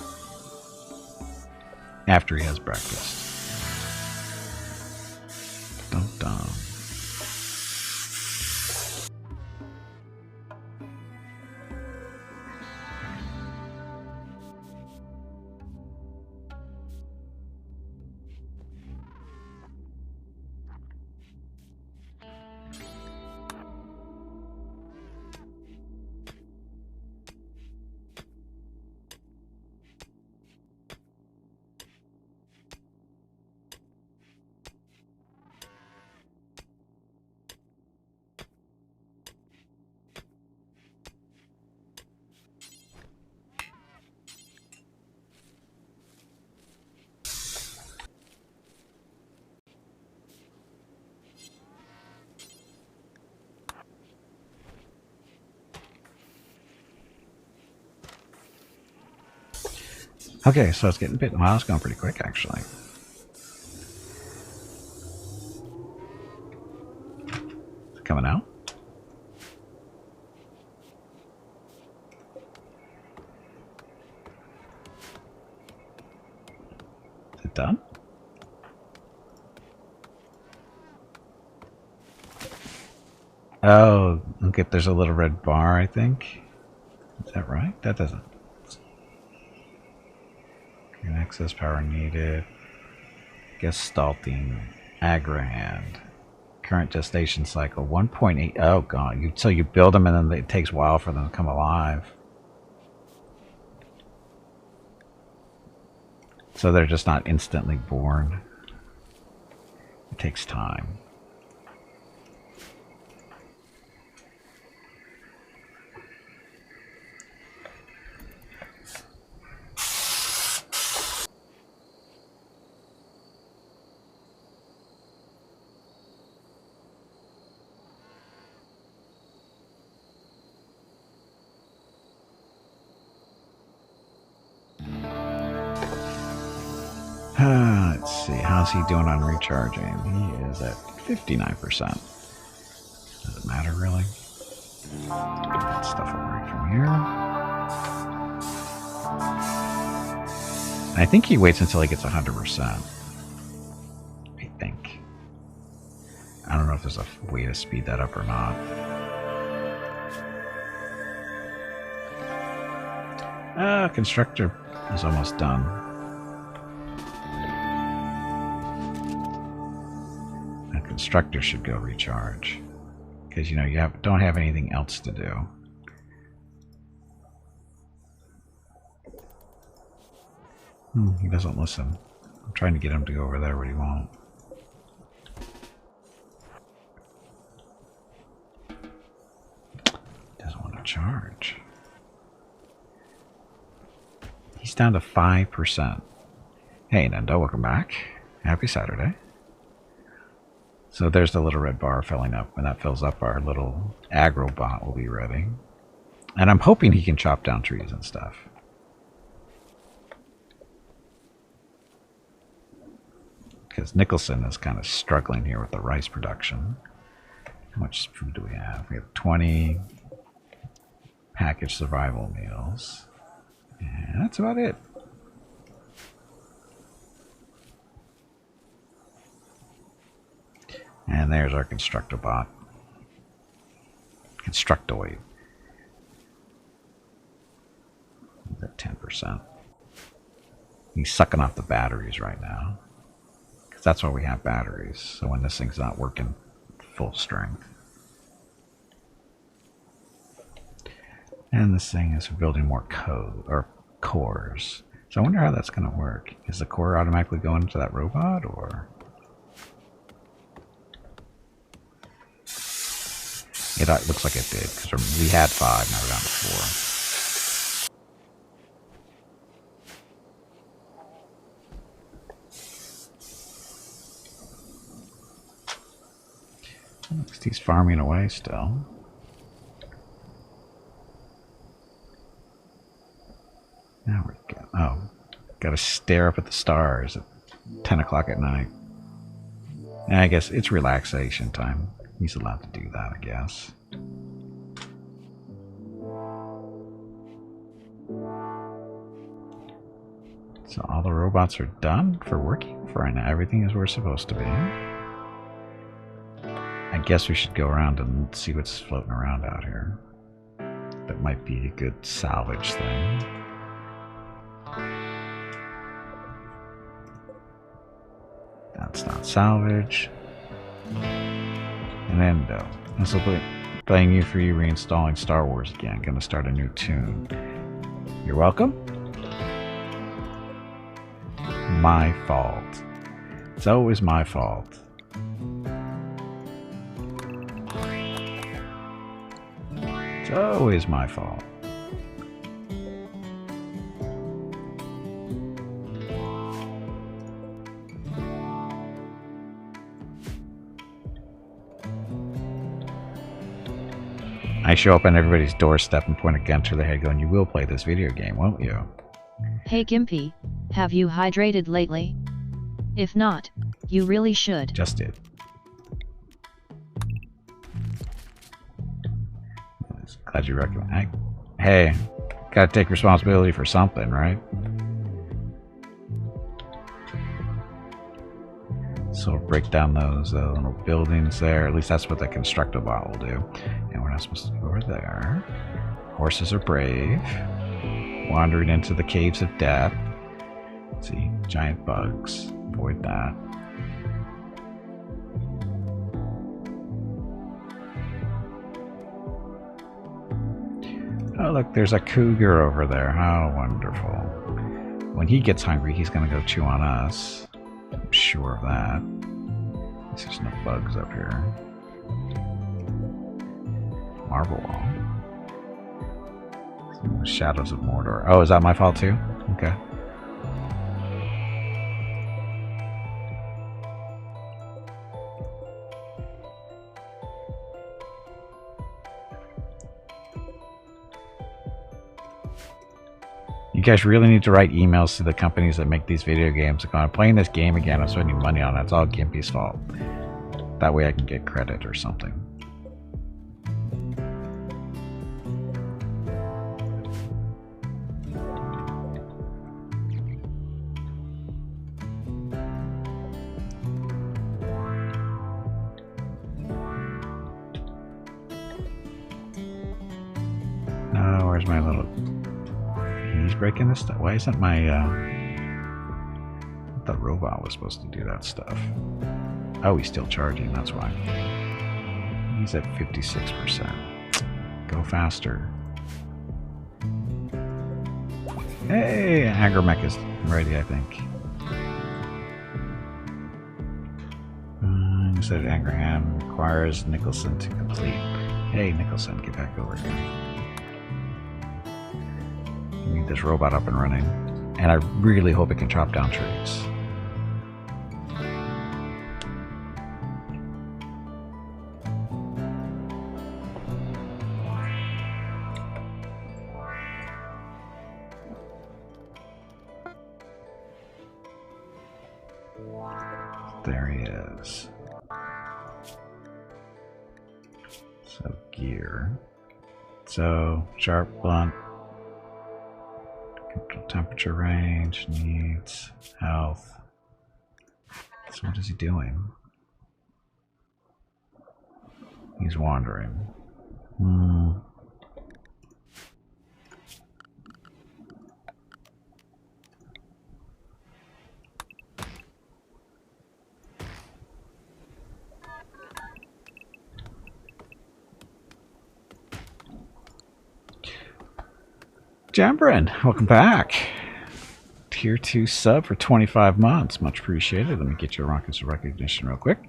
Speaker 2: After he has breakfast. Dum dum. Okay, so it's getting bit. Wow, it's going pretty quick, actually. Is it coming out? Is it done? Oh, okay, there's a little red bar, I think. Is that right? That doesn't. Access power needed. Gestalting. Agrahand. Current gestation cycle 1.8. Oh god. So you build them and then it takes a while for them to come alive. So they're just not instantly born. It takes time. Let's see, how's he doing on recharging? He is at 59%. Does it matter, really? Get that stuff away from here. I think he waits until he gets 100%. I think. I don't know if there's a way to speed that up or not. Constructor is almost done. Constructor should go recharge because you know you don't have anything else to do. He doesn't listen. I'm trying to get him to go over there, but he won't. Doesn't want to charge. He's down to 5%. Hey Nendo, welcome back. Happy Saturday. So there's the little red bar filling up. When that fills up, our little aggro bot will be ready. And I'm hoping he can chop down trees and stuff. Because Nicholson is kind of struggling here with the rice production. How much food do we have? We have 20 packaged survival meals. And that's about it. And there's our constructor bot. Constructoid. He's at 10%. He's sucking off the batteries right now. Because that's why we have batteries. So when this thing's not working full strength. And this thing is for building more code or cores. So I wonder how that's going to work. Is the core automatically going into that robot or? It looks like it did, because we had 5, now we're down to 4. At least he's farming away still. Now we're got to stare up at the stars at 10 o'clock at night. I guess it's relaxation time. He's allowed to do that, I guess. So all the robots are done for working for right now. Everything is where it's supposed to be. I guess we should go around and see what's floating around out here. That might be a good salvage thing. That's not salvage. And Endo. This will be playing you for you reinstalling Star Wars again. Gonna start a new tune. You're welcome. My fault. It's always my fault. It's always my fault. I show up on everybody's doorstep and point a gun to their head going, you will play this video game, won't you?
Speaker 3: Hey Gimpy, have you hydrated lately? If not, you really should.
Speaker 1: Just did. Glad you recommend. Hey, gotta take responsibility for something, right? So we'll break down those little buildings there. At least that's what the constructive bot will do. And we're not supposed to go over there. Horses are brave. Wandering into the caves of death. Let's see, giant bugs. Avoid that. Oh, look, there's a cougar over there. How wonderful. When he gets hungry, he's going to go chew on us. I'm sure of that. There's no bugs up here. Marble wall. Some shadows of Mordor. Oh, is that my fault too? Okay. You guys really need to write emails to the companies that make these video games. Like, I'm playing this game again, I'm spending money on it. It's all Gimpy's fault. That way I can get credit or something. Oh, where's my little... He's breaking this stuff. Why isn't my the robot was supposed to do that stuff? Oh, he's still charging, that's why. He's at 56%. Go faster. Hey, Agromech is ready, I think. Instead of Angerham requires Nicholson to complete. Hey, Nicholson, get back over here. Need this robot up and running, and I really hope it can chop down trees. There he is. So gear. So sharp, blunt. Control temperature range, needs, health. So what is he doing? He's wandering. Jambrin, welcome back. Tier 2 sub for 25 months. Much appreciated. Let me get your rockets of recognition real quick.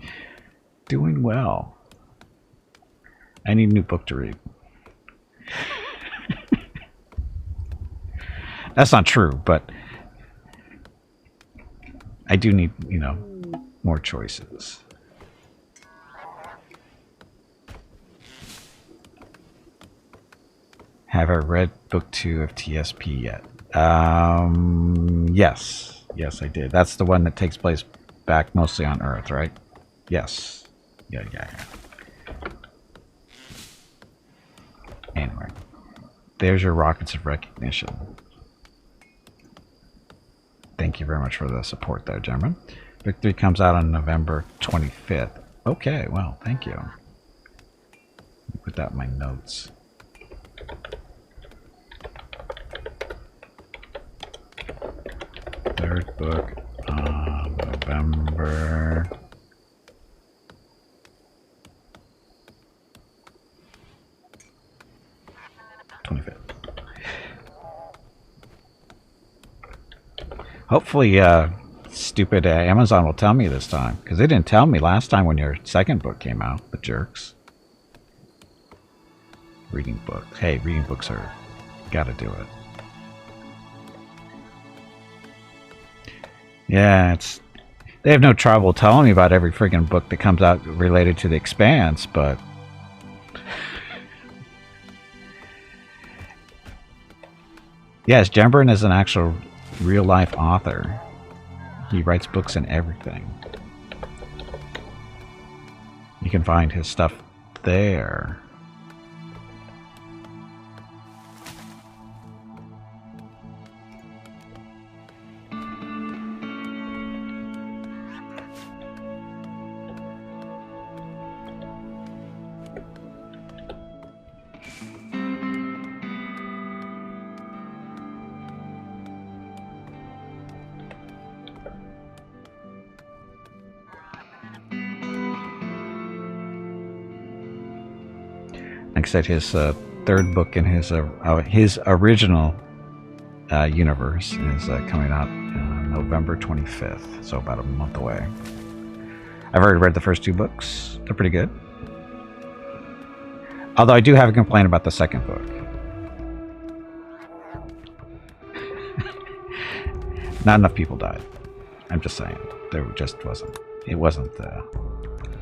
Speaker 1: Doing well. I need a new book to read. That's not true, but I do need, you know, more choices. Have I read book 2 of TSP yet? Yes. Yes, I did. That's the one that takes place back mostly on Earth, right? Yes. Yeah. Anyway. There's your rockets of recognition. Thank you very much for the support there, gentlemen. Book 3 comes out on November 25th. Okay, well, thank you. Put that in my notes. Third book on November 25th. Hopefully, stupid Amazon will tell me this time, because they didn't tell me last time when your second book came out. The jerks. Reading books. Hey, reading books are... Gotta do it. Yeah, it's... They have no trouble telling me about every friggin' book that comes out related to the Expanse, but... Yes, Jembrin is an actual
Speaker 2: real life author. He writes books and everything. You can find his stuff there. Like I said, his third book in his original universe is coming out November 25th, so about a month away. I've already read the first 2 books. They're pretty good. Although I do have a complaint about the second book. Not enough people died. I'm just saying. There just wasn't. It wasn't.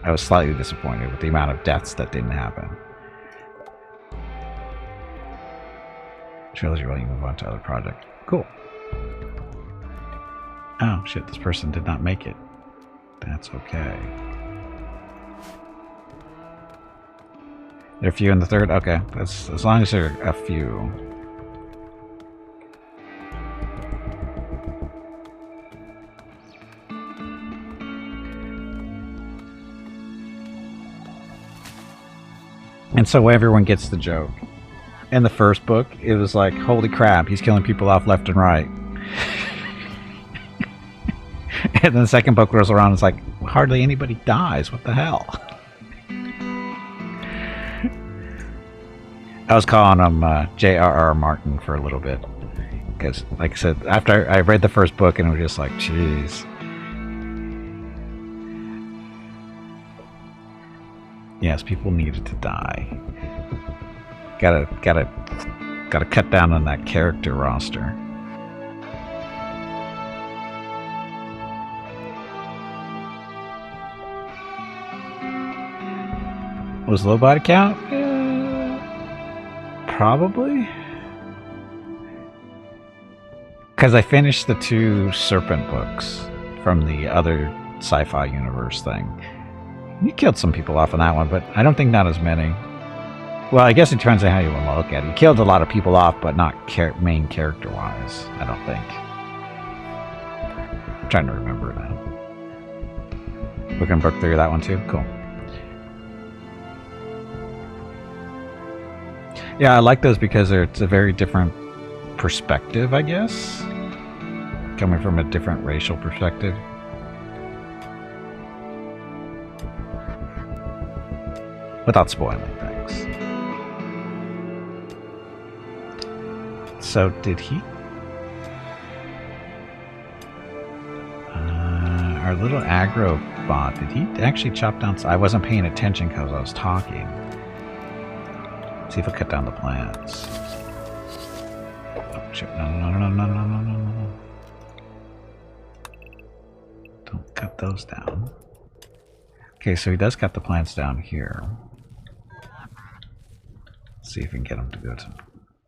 Speaker 2: I was slightly disappointed with the amount of deaths that didn't happen. Trilogy while you move on to other project. Cool. Oh shit, this person did not make it. That's okay. There are a few in the third? Okay. That's as long as there are a few. And so everyone gets the joke. In the first book, it was like, holy crap, he's killing people off left and right. And then the second book rolls around, it's like, hardly anybody dies. What the hell? I was calling him J.R.R. Martin for a little bit. Because, like I said, after I read the first book, and it was just like, jeez. Yes, people needed to die. Gotta cut down on that character roster. Was low body count? Probably. Because I finished the 2 Serpent books from the other sci-fi universe thing. You killed some people off on that one, but I don't think not as many. Well, I guess it depends on how you want to look at it. You killed a lot of people off, but not main character-wise, I don't think. I'm trying to remember now. We can book through that one too? Cool. Yeah, I like those because it's a very different perspective, I guess. Coming from a different racial perspective. Without spoiling things. So did he? Our little aggro bot, did he actually chop down? I wasn't paying attention because I was talking. Let's see if I cut down the plants. Oh shit, no. Don't cut those down. Okay, so he does cut the plants down here. Let's see if we can get him to go to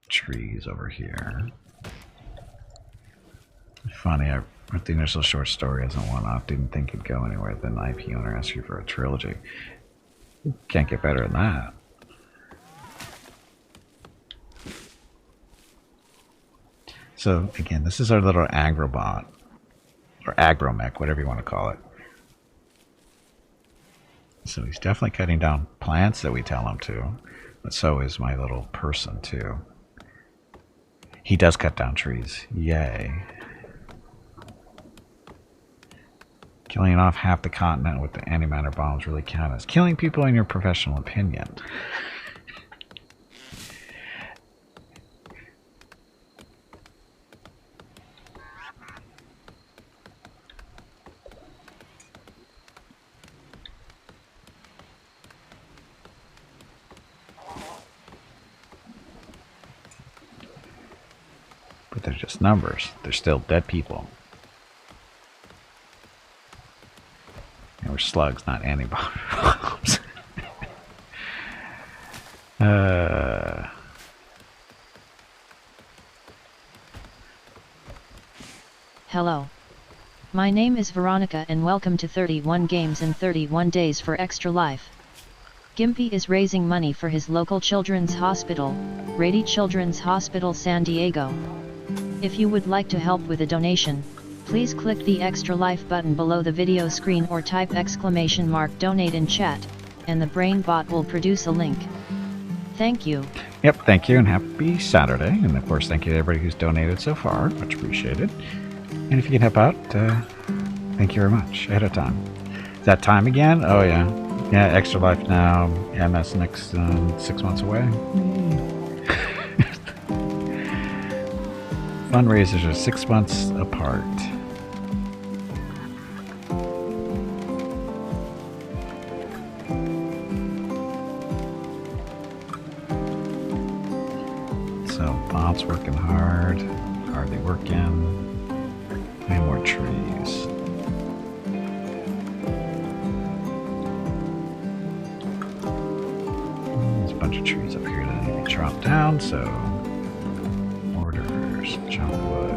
Speaker 2: trees over here. Funny, I wrote the initial short story as a one-off. Didn't think it'd go anywhere. Then IP owner asked you for a trilogy. Can't get better than that. So again, this is our little agrobot, or agromech, whatever you want to call it. So he's definitely cutting down plants that we tell him to, but so is my little person too. He does cut down trees. Yay. Killing off half the continent with the antimatter bombs really count as killing people in your professional opinion. But they're just numbers. They're still dead people. And we're slugs, not antibodies.
Speaker 3: Hello. My name is Veronica and welcome to 31 Games in 31 Days for Extra Life. Gimpy is raising money for his local children's hospital, Rady Children's Hospital San Diego. If you would like to help with a donation, please click the Extra Life button below the video screen or type !donate in chat, and the brain bot will produce a link. Thank you.
Speaker 2: Yep, thank you and happy Saturday. And of course, thank you to everybody who's donated so far. Much appreciated. And if you can help out, thank you very much ahead of time. Is that time again? Oh, yeah. Yeah, Extra Life now. MS next 6 months away. Fundraisers are 6 months apart. So, Bob's working hard. Hardly working. And more trees. There's a bunch of trees up here that need to be chopped down, so orders, chop wood.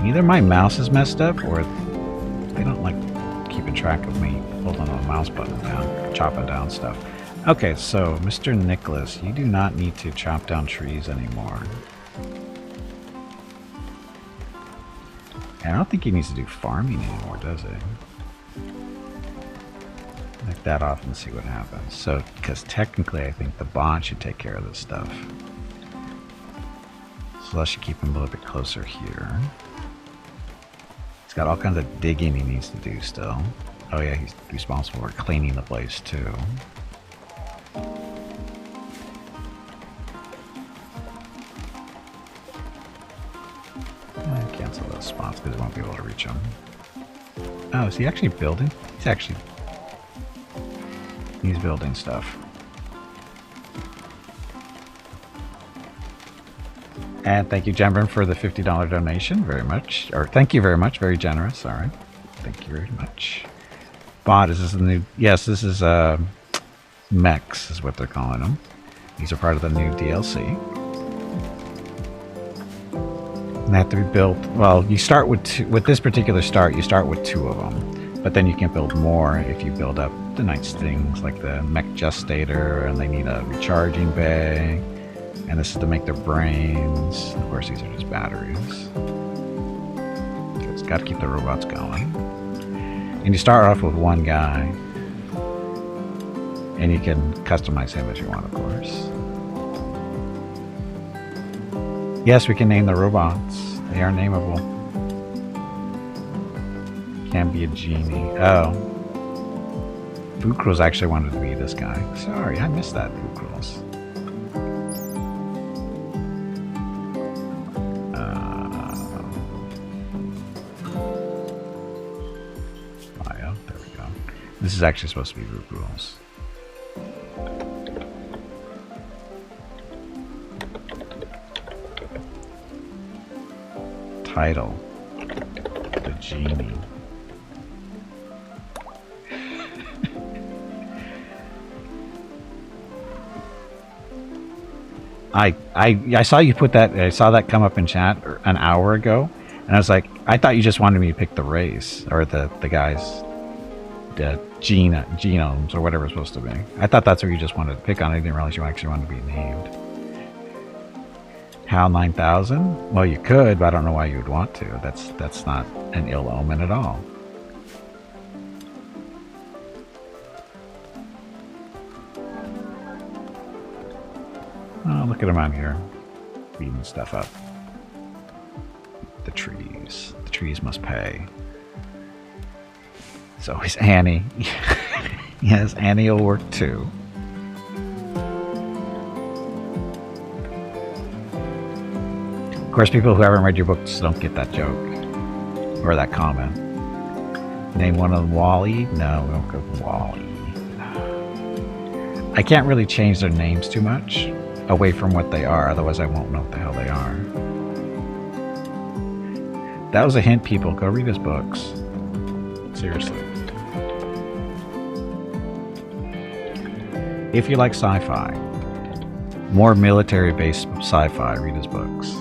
Speaker 2: Either my mouse is messed up or they don't like keeping track of me holding the mouse button down, chopping down stuff. Okay, so Mr. Nicholas, you do not need to chop down trees anymore. And I don't think he needs to do farming anymore, does he? Knock that off and see what happens. So, because technically I think the bot should take care of this stuff. So let's keep him a little bit closer here. He's got all kinds of digging he needs to do still. Oh yeah, he's responsible for cleaning the place too. Cancel those spots because I won't be able to reach them. Oh, is he actually building? He's building stuff. And thank you, Jembrin, for the $50 donation. Very much. Or thank you very much. Very generous. All right. Thank you very much. Bot, is this the new... Yes, this is mechs is what they're calling them. These are part of the new DLC. They have to be built. Well, you start with two, with this particular start. You start with 2 of them, but then you can build more if you build up the nice things like the mech gestator, and they need a recharging bay. And this is to make their brains. Of course, these are just batteries. It's got to keep the robots going. And you start off with 1 guy, and you can customize him if you want, of course. Yes, we can name the robots. They are nameable. Can be a genie. Oh. Fukrul's actually wanted to be this guy. Sorry, I missed that, Fukrul's. Bio, there we go. This is actually supposed to be Fukrul's. Title, the genie. I saw you put that. I saw that come up in chat an hour ago, and I was like, I thought you just wanted me to pick the race or the guys, the genomes or whatever it's supposed to be. I thought that's what you just wanted to pick on. I didn't realize you actually wanted to be named. HAL 9000? Well, you could, but I don't know why you would want to. That's not an ill omen at all. Oh, look at him out here, beating stuff up. The trees. The trees must pay. It's always Annie. Yes, Annie will work too. Of course, people who haven't read your books don't get that joke or that comment. Name one of them Wally? No, we won't go with Wally. I can't really change their names too much away from what they are, otherwise I won't know what the hell they are. That was a hint, people. Go read his books. Seriously. If you like sci-fi, More military-based sci-fi. Read his books.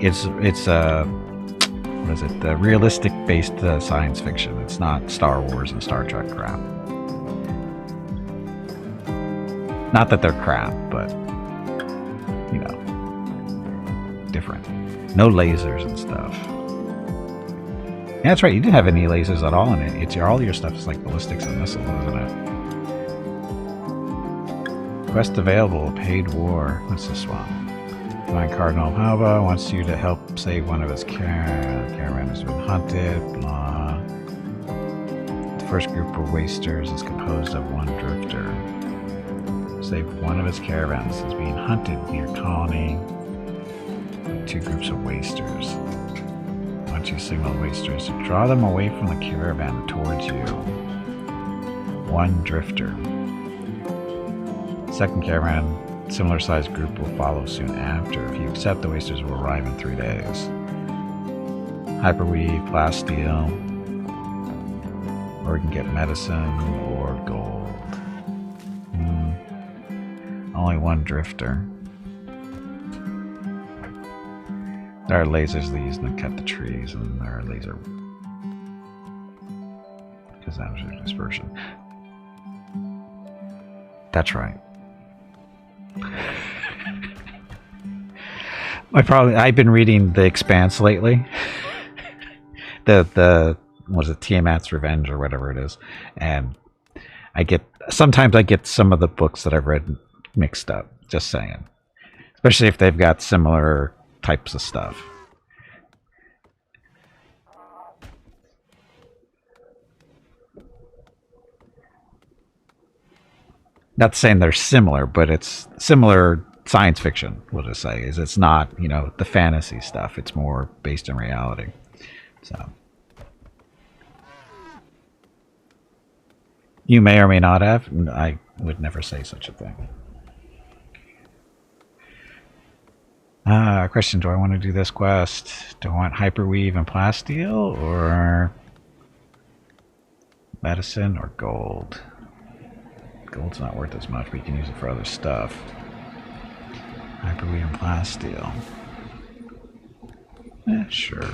Speaker 2: It's what is it? The realistic-based science fiction. It's not Star Wars and Star Trek crap. Not that they're crap, but you know, different. No lasers and stuff. Yeah, that's right. You didn't have any lasers at all in it. It's all your stuff is like ballistics and missiles, isn't it? Quest available. Paid war. What's this one? Divine Cardinal Hava wants you to help save one of his caravan has been hunted. Blah. The first group of wasters is composed of one drifter. Save one of his caravans is being hunted near colony. Two groups of wasters. Once you signal wasters to draw them away from the caravan towards you. One drifter. Second caravan, similar sized group will follow soon after. If you accept, the wasters will arrive in 3 days. Hyperweave, plasteel, or you can get medicine or gold. Only one drifter. There are lasers they use to cut the trees, and there are laser because that was your dispersion. That's right. I've been reading The Expanse lately. the was it Tiamat's Revenge or whatever it is, and sometimes I get some of the books that I've read mixed up. Just saying, especially if they've got similar types of stuff. Not saying they're similar, but it's similar science fiction. We'll just say is it's not, you know, the fantasy stuff. It's more based in reality. So you may or may not have. I would never say such a thing. Question, do I want to do this quest? Do I want hyperweave and plasteel or medicine or gold? Gold's not worth as much, but you can use it for other stuff. Hyperweave and plasteel. Sure.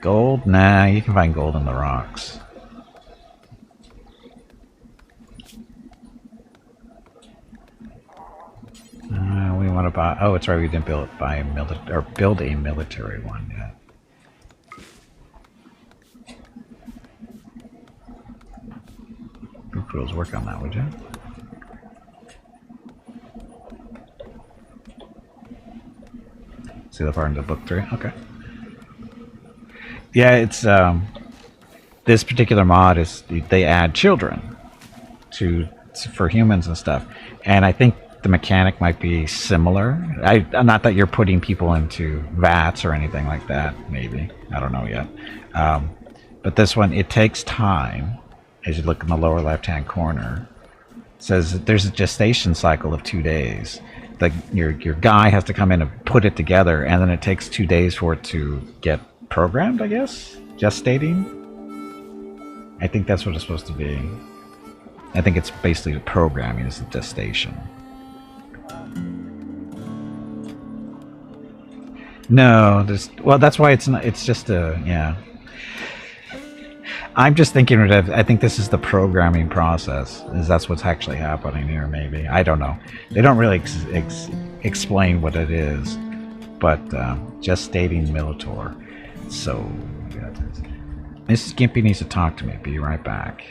Speaker 2: Gold? Nah, you can find gold in the rocks. We want to buy. Oh, it's right. We didn't build a military one yet. Group rules, work on that, would you? See the part in the book 3. Okay. Yeah, it's this particular mod is they add children for humans and stuff, and I think the mechanic might be similar. Not that you're putting people into vats or anything like that. Maybe, I don't know yet. But this one, it takes time. As you look in the lower left-hand corner, it says that there's a gestation cycle of 2 days. Your guy has to come in and put it together, and then it takes 2 days for it to get programmed, I guess? Gestating? I think that's what it's supposed to be. I think it's basically programming is the gestation. No, well, that's why it's not. It's just a yeah. I'm just thinking of. I think this is the programming process. That's what's actually happening here. Maybe I don't know. They don't really explain what it is, but gestating Militor. So, yeah. Mrs. Gimpy needs to talk to me. Be right back.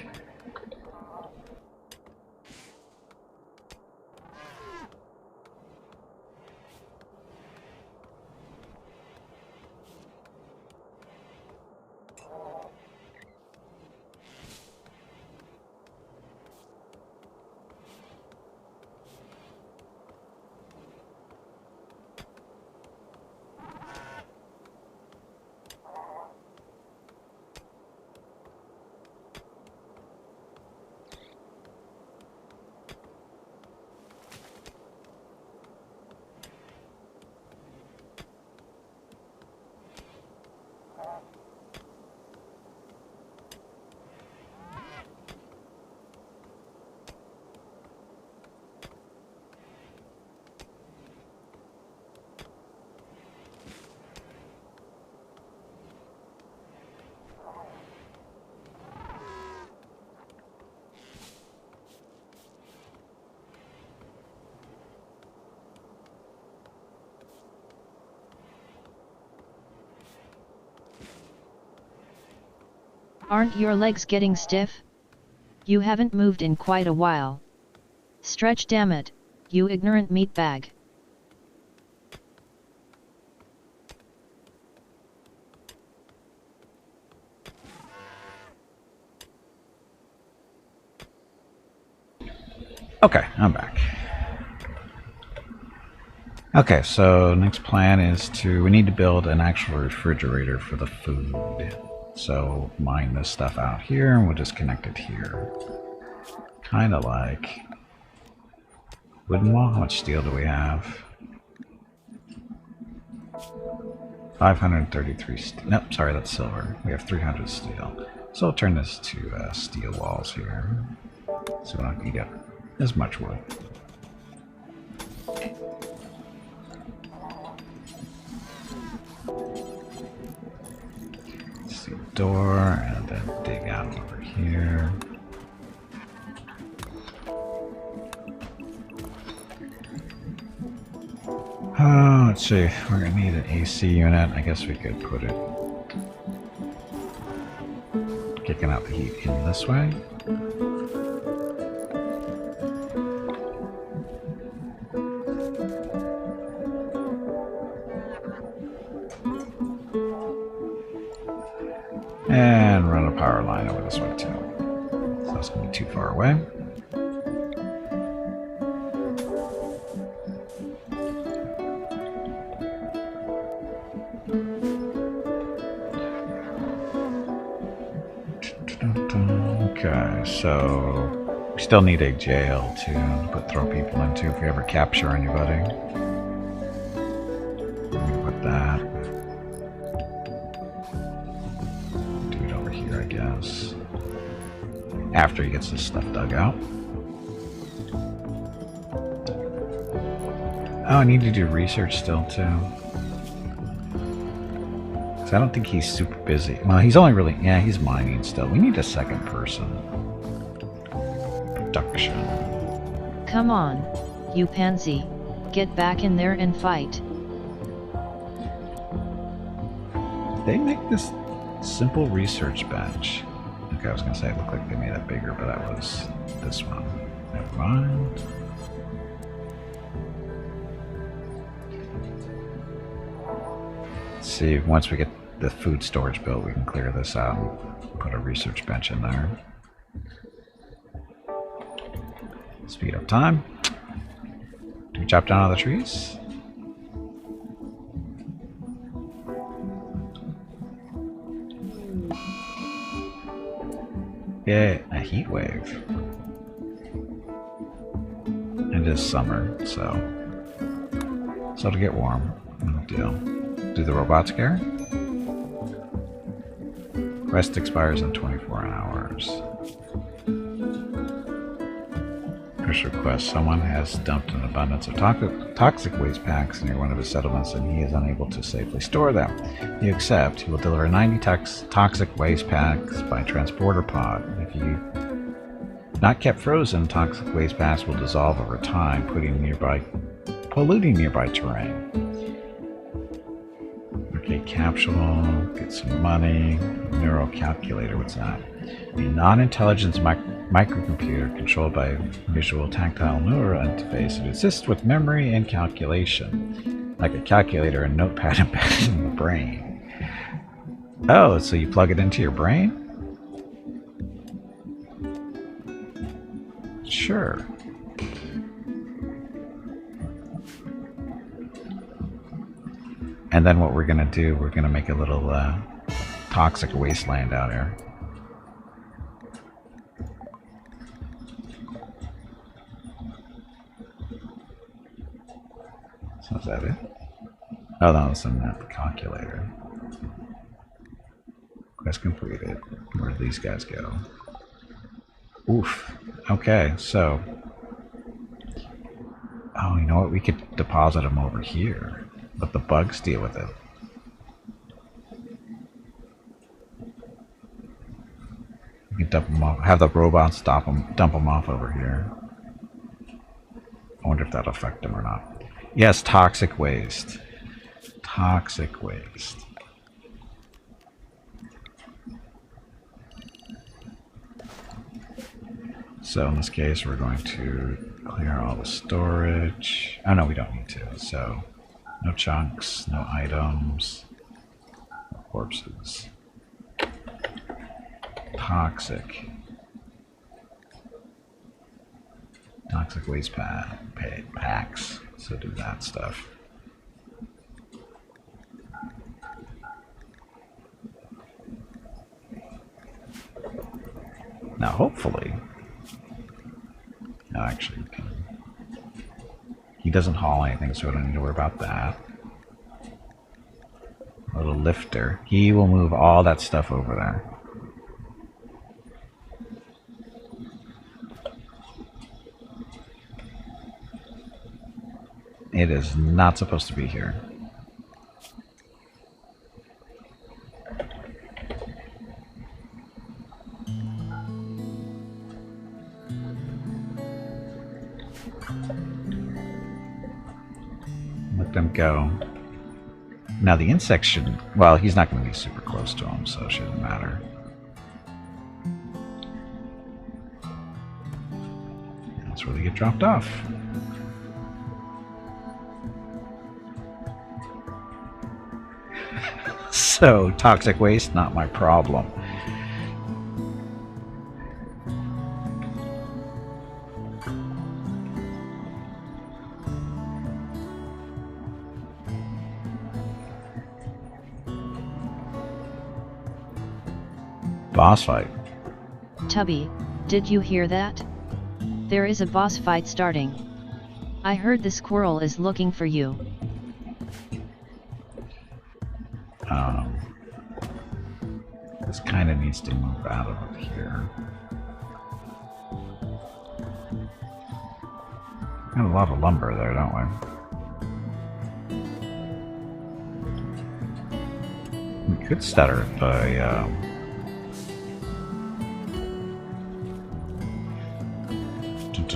Speaker 3: Aren't your legs getting stiff? You haven't moved in quite a while. Stretch, damn it, you ignorant meatbag.
Speaker 2: Okay, I'm back. Okay, so next plan is we need to build an actual refrigerator for the food. So mine this stuff out here and we'll just connect it here. Kind of like wooden wall. How much steel do we have? 533 steel. Nope, sorry, that's silver. We have 300 steel. So I'll turn this to steel walls here. So I can get as much wood. See door, and then dig out over here. Oh, let's see. We're gonna need an AC unit. I guess we could put it kicking out the heat in this way. And run a power line over this way too. So that's going to be too far away. Okay, so we still need a jail to throw people into if we ever capture anybody. Let me put that. I guess. After he gets this stuff dug out. Oh, I need to do research still too. Because I don't think he's super busy. Well, he's only really, yeah, he's mining still. We need a second person. Production.
Speaker 3: Come on, you pansy. Get back in there and fight.
Speaker 2: They make this simple research bench. Okay, I was gonna say it looked like they made it bigger, but that was this one. Never mind. Let's see, once we get the food storage built, we can clear this out and put a research bench in there. Speed up time. Do we chop down all the trees? Yeah, a heat wave. It is summer, so to get warm, no deal. Do the robots care? Quest expires in 24 hours. First request: someone has dumped an abundance of toxic waste packs near one of his settlements, and he is unable to safely store them. You accept. He will deliver 90 toxic waste packs by transporter pod. If you not kept frozen, toxic waste packs will dissolve over time, polluting nearby terrain. Okay, capsule. Get some money. Neural calculator. What's that? A non-intelligence microcomputer controlled by visual tactile neural interface. It assists with memory and calculation, like a calculator and notepad embedded in the brain. Oh, so you plug it into your brain? Sure. And then what we're going to do, we're going to make a little toxic wasteland out here. So is that it? Oh, no, it's in the calculator. Quest completed. Where do these guys go? Oof. Okay, so... Oh, you know what? We could deposit them over here. Let the bugs deal with it. We can dump them off. Have the robots dump them off over here. I wonder if that'll affect them or not. Yes, toxic waste. Toxic waste.
Speaker 1: So in this case, we're going to clear all the storage. Oh no, we don't need to. So no chunks, no items, no corpses. Toxic. Toxic waste packs. So do that stuff. Now hopefully, no, actually, he doesn't haul anything, so I don't need to worry about that. A little lifter. He will move all that stuff over there. It is not supposed to be here. Let them go. Now the insect shouldn't... Well, he's not going to be super close to him, so it shouldn't matter. That's where they get dropped off. So, toxic waste, not my problem. Boss fight.
Speaker 3: Tubby, did you hear that? There is a boss fight starting. I heard the squirrel is looking for you.
Speaker 1: This kind of needs to move out of here. Got a lot of lumber there, don't we? We could stutter it by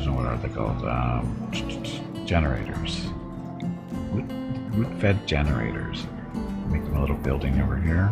Speaker 1: what are they called? Generators. Wood-fed generators. Make them a little building over here.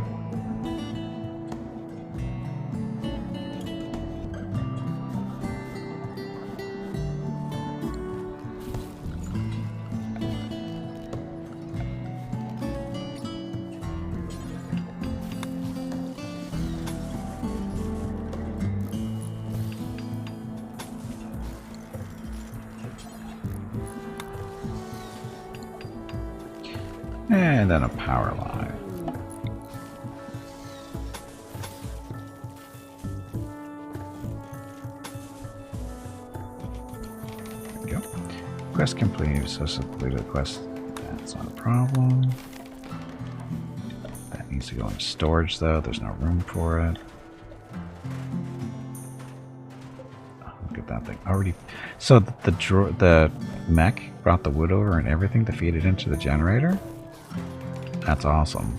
Speaker 1: And then a power line. There we go. Quest complete. So completed the quest. That's not a problem. That needs to go into storage though. There's no room for it. Oh, look at that thing. Already. So the mech brought the wood over and everything to feed it into the generator? That's awesome.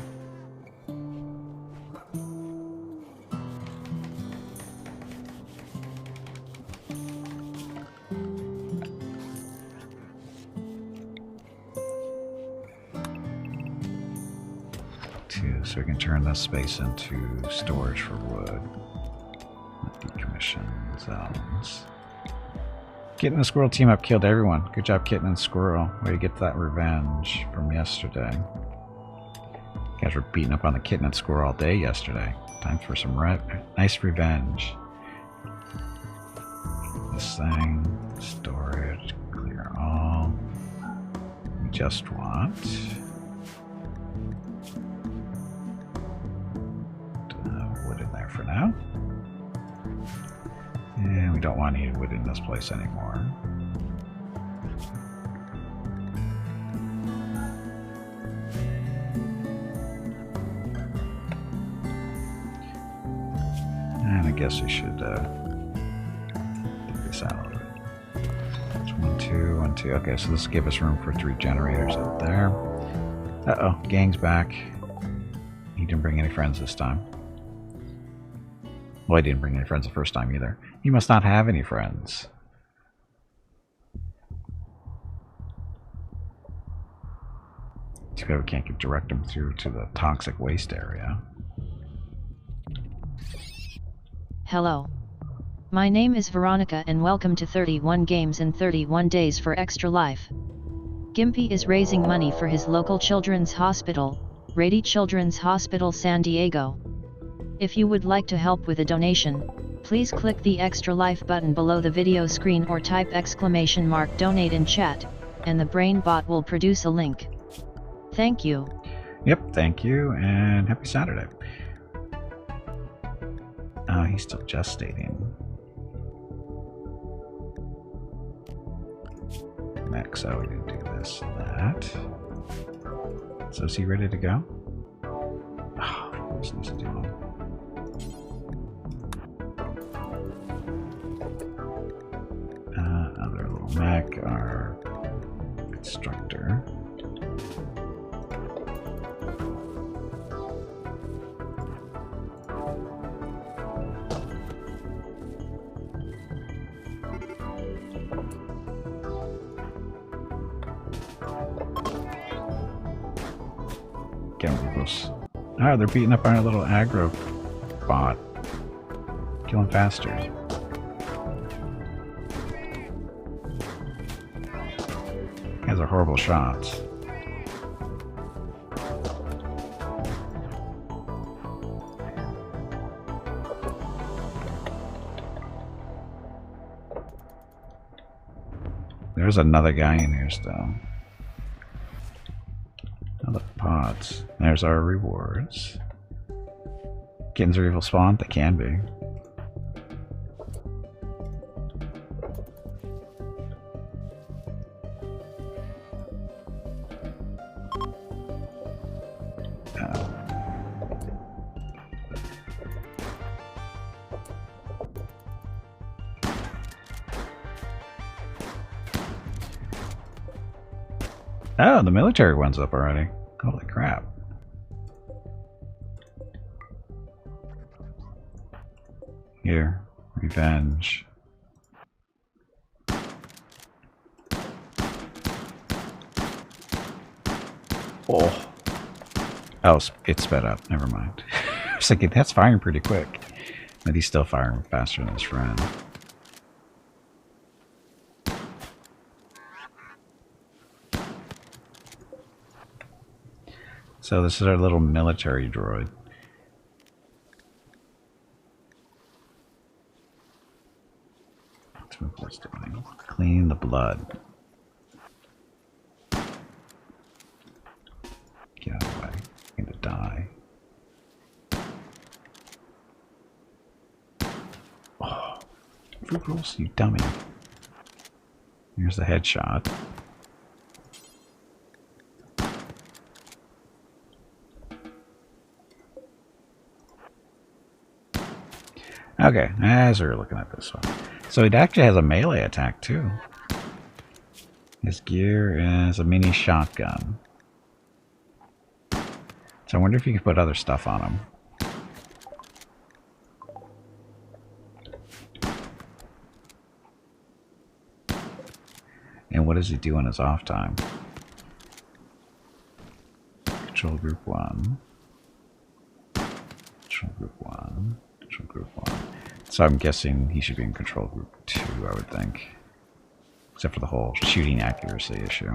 Speaker 1: So we can turn this space into storage for wood. Decommission zones. Kitten and Squirrel team up killed everyone. Good job, Kitten and Squirrel. Way to get that revenge from yesterday. You guys were beating up on the Kitten and Squirrel all day yesterday. Time for some nice revenge. This thing, storage, clear all. We just want wood in there for now. And we don't want any wood in this place anymore. And I guess we should take this out of it. It's 1, 2, 1, 2. Okay, so this will give us room for 3 generators out there. Uh-oh, gang's back. He didn't bring any friends this time. Well, he didn't bring any friends the first time either. He must not have any friends. Too bad we can't direct them through to the toxic waste area.
Speaker 3: Hello. My name is Veronica and welcome to 31 Games in 31 Days for Extra Life. Gimpy is raising money for his local children's hospital, Rady Children's Hospital San Diego. If you would like to help with a donation, please click the Extra Life button below the video screen or type !donate in chat, and the brain bot will produce a link. Thank you.
Speaker 2: Yep, thank you, and happy Saturday. Oh, he's still gestating. Next, so we can do this and that. So is he ready to go? Oh, this needs to do one. Other little mech, our constructor. Chemicals. Oh, they're beating up our little aggro bot. Kill him faster. He has a horrible shots. There's another guy in here still. Another pods. There's our rewards. Kittens are evil spawn? They can be. Oh, the military one's up already. Holy crap. Here, revenge. Oh. Oh, it sped up. Never mind. I was thinking, that's firing pretty quick. But he's still firing faster than his friend. So this is our little military droid. That's what it's doing. Clean the blood. Get out of the way. I'm gonna die. Oh, fruit rolls, you dummy. Here's the headshot. Okay, as we're looking at this one. So it actually has a melee attack too. His gear is a mini shotgun. So I wonder if you can put other stuff on him. And what does he do in his off time? Control group 1. Control group 1. Control group 1. So I'm guessing he should be in control group 2, I would think. Except for the whole shooting accuracy issue.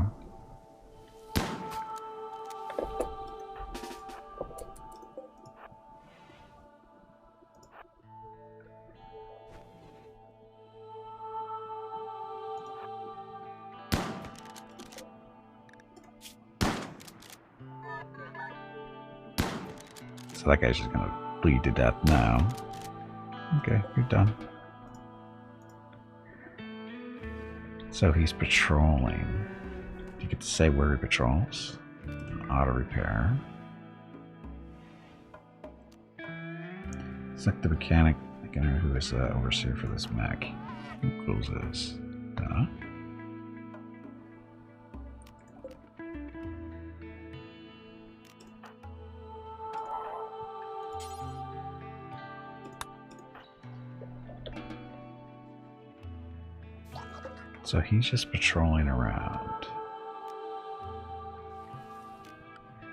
Speaker 2: So that guy's just gonna bleed to death now. Okay, you're done. So he's patrolling. You get to say where he patrols. Auto repair. Select the mechanic. I can remember who is the overseer for this mech. Who closes? Duh. So he's just patrolling around.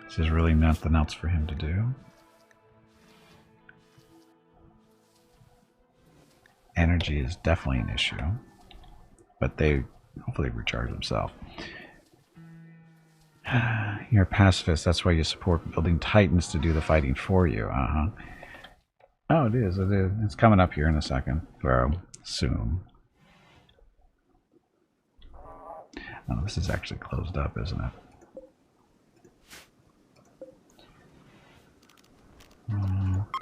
Speaker 2: So there's really nothing else for him to do. Energy energy is definitely an issue. But they hopefully recharge themselves. You're a pacifist, that's why you support building titans to do the fighting for you. Uh-huh. Oh, it is. It is. It's coming up here in a second. Or soon. Oh, this is actually closed up, isn't it?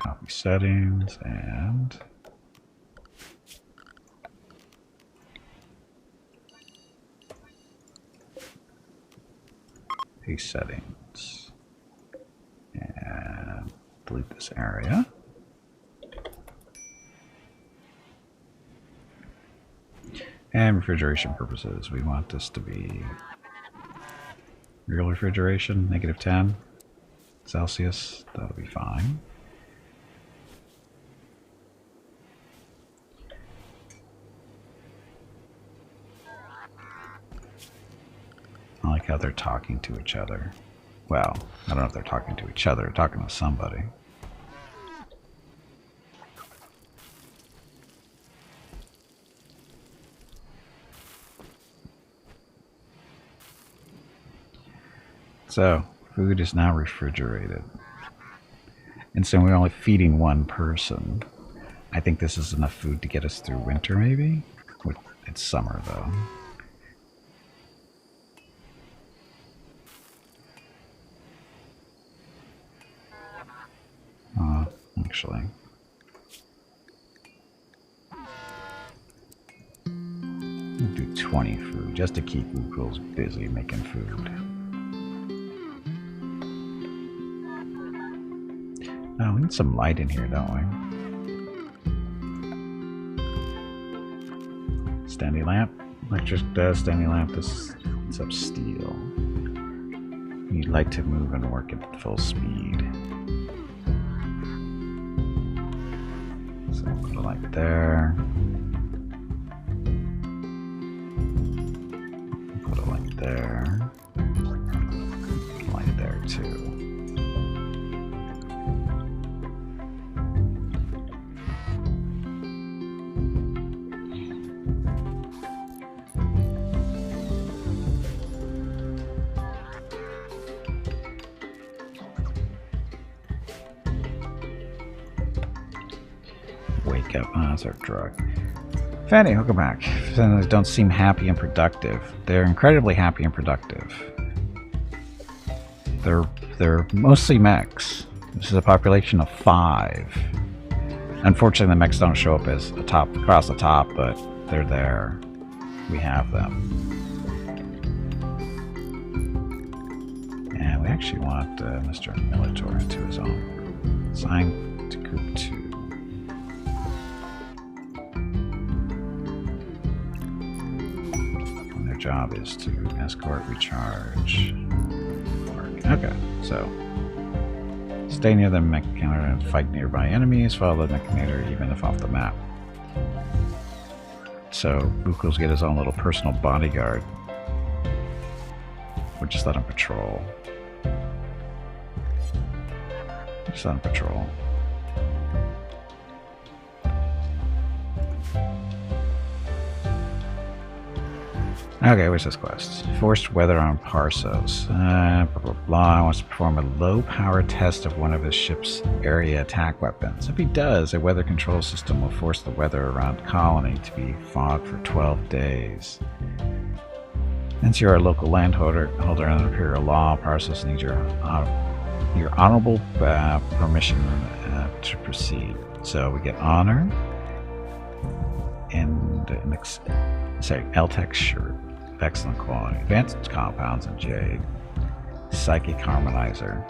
Speaker 2: Copy settings and paste settings and delete this area. And refrigeration purposes, we want this to be real refrigeration, -10 Celsius. That'll be fine. I like how they're talking to each other. Well, I don't know if they're talking to each other, they're talking to somebody. So, food is now refrigerated. And so we're only feeding one person. I think this is enough food to get us through winter, maybe? It's summer, though. Actually. We'll do 20 food, just to keep Google's busy making food. Oh, we need some light in here, don't we? Standing lamp. Electric standing lamp. This is up steel. We need light to move and work at full speed. So put a light there. Put a light there. Put a light there too. Wake up. Oh, that's our drug. Fanny, welcome back. They don't seem happy and productive. They're incredibly happy and productive. They're mostly mechs. This is a population of 5. Unfortunately, the mechs don't show up as across the top, but they're there. We have them. And we actually want Mr. Militor to his own. Assign to Group 2. Job is to escort, recharge, work. Okay, so stay near the mechanitor and fight nearby enemies. Follow the mechanitor even if off the map. So Buko's get his own little personal bodyguard. We'll just let him patrol. Just let him patrol. Okay, where's this quest? Forced weather on Parsos. Blah, blah, blah. Wants to perform a low-power test of one of his ship's area attack weapons. If he does, a weather control system will force the weather around colony to be fog for 12 days. Since you're a local landholder under Imperial law, Parsos needs your honorable permission to proceed. So we get honor and L-Tech shirt. Excellent quality. Advanced compounds in jade. Psychic harmonizer.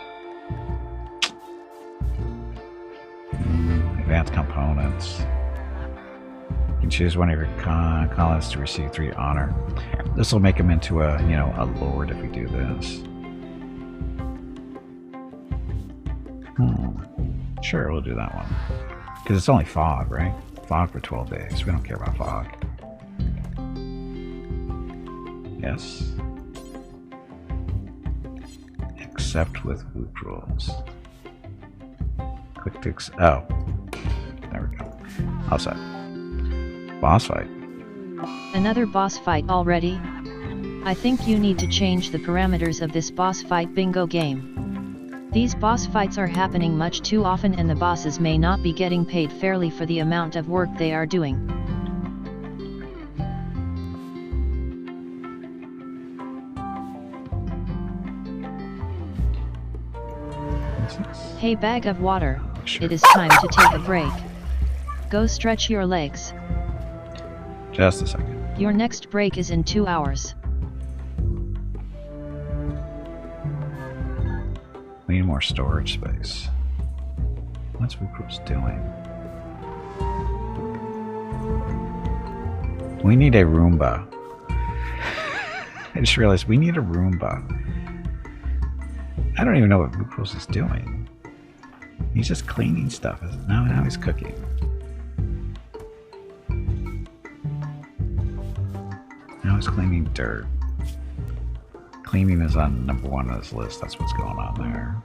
Speaker 2: Advanced components. You can choose one of your colonists to receive 3 honor. This will make him into a lord if we do this. Sure, we'll do that one. Because it's only fog, right? Fog for 12 days. We don't care about fog. Yes. Except with loop rules. Click to oh. There we go. All set. Boss fight.
Speaker 3: Another boss fight already? I think you need to change the parameters of this boss fight bingo game. These boss fights are happening much too often and the bosses may not be getting paid fairly for the amount of work they are doing. Hey bag of water,
Speaker 2: Sure.
Speaker 3: it is time to take a break. Go stretch your legs.
Speaker 2: Just a second.
Speaker 3: Your next break is in 2 hours.
Speaker 2: We need more storage space. What's Wuku's doing? We need a Roomba. I just realized we need a Roomba. I don't even know what Wuku's is doing. He's just cleaning stuff. Now he's cooking. Now he's cleaning dirt. Cleaning is on number 1 on his list. That's what's going on there.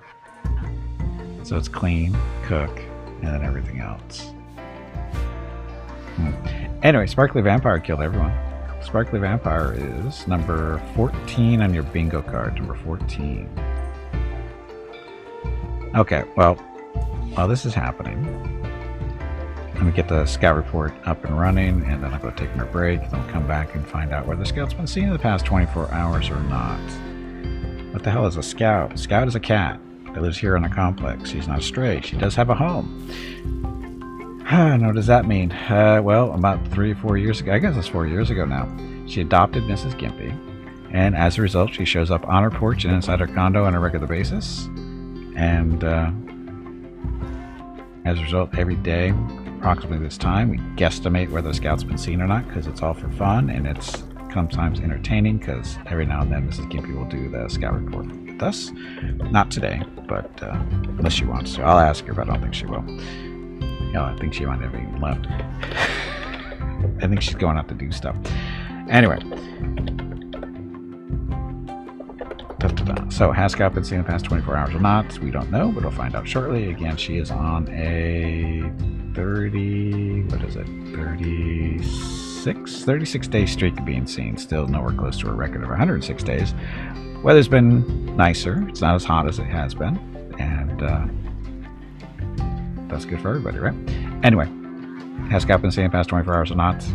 Speaker 2: So it's clean, cook, and then everything else. Anyway, Sparkly Vampire killed everyone. Sparkly Vampire is number 14 on your bingo card. Number 14. Okay, well, while this is happening, let me get the scout report up and running, and then I'll go take my break, and then we'll come back and find out whether the scout's been seen in the past 24 hours or not. What the hell is a scout? A scout is a cat that lives here on a complex. She's not a stray. She does have a home. And what does that mean? Well, about 3 or 4 years ago, I guess it's 4 years ago now, she adopted Mrs. Gimpy, and as a result, she shows up on her porch and inside her condo on a regular basis. And as a result, every day, approximately this time, we guesstimate whether the scout's been seen or not, because it's all for fun, and it's sometimes entertaining, because every now and then Mrs. Gimpy will do the scout report with us. Not today, but unless she wants to. I'll ask her, but I don't think she will. No, I think she might have even left. I think she's going out to do stuff. Anyway. So, has Scout been seen in the past 24 hours or not? We don't know, but we'll find out shortly. Again, she is on a 36 day streak of being seen. Still nowhere close to a record of 106 days. Weather's been nicer. It's not as hot as it has been. And that's good for everybody, right? Anyway, has Scout been seen in the past 24 hours or not?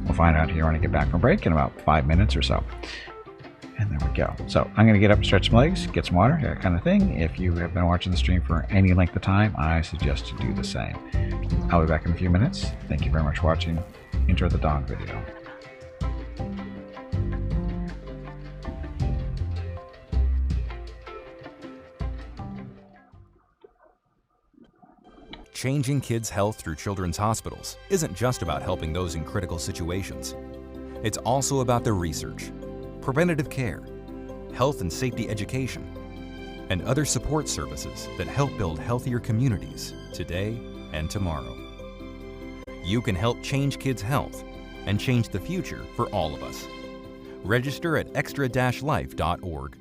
Speaker 2: We'll find out here when I get back from break in about 5 minutes or so. And there we go. So I'm going to get up, stretch some legs, get some water, that kind of thing. If you have been watching the stream for any length of time, I suggest you do the same. I'll be back in a few minutes. Thank you very much for watching. Enjoy the dog video.
Speaker 4: Changing kids' health through children's hospitals isn't just about helping those in critical situations. It's also about the research, preventative care, health and safety education, and other support services that help build healthier communities today and tomorrow. You can help change kids' health and change the future for all of us. Register at extra-life.org.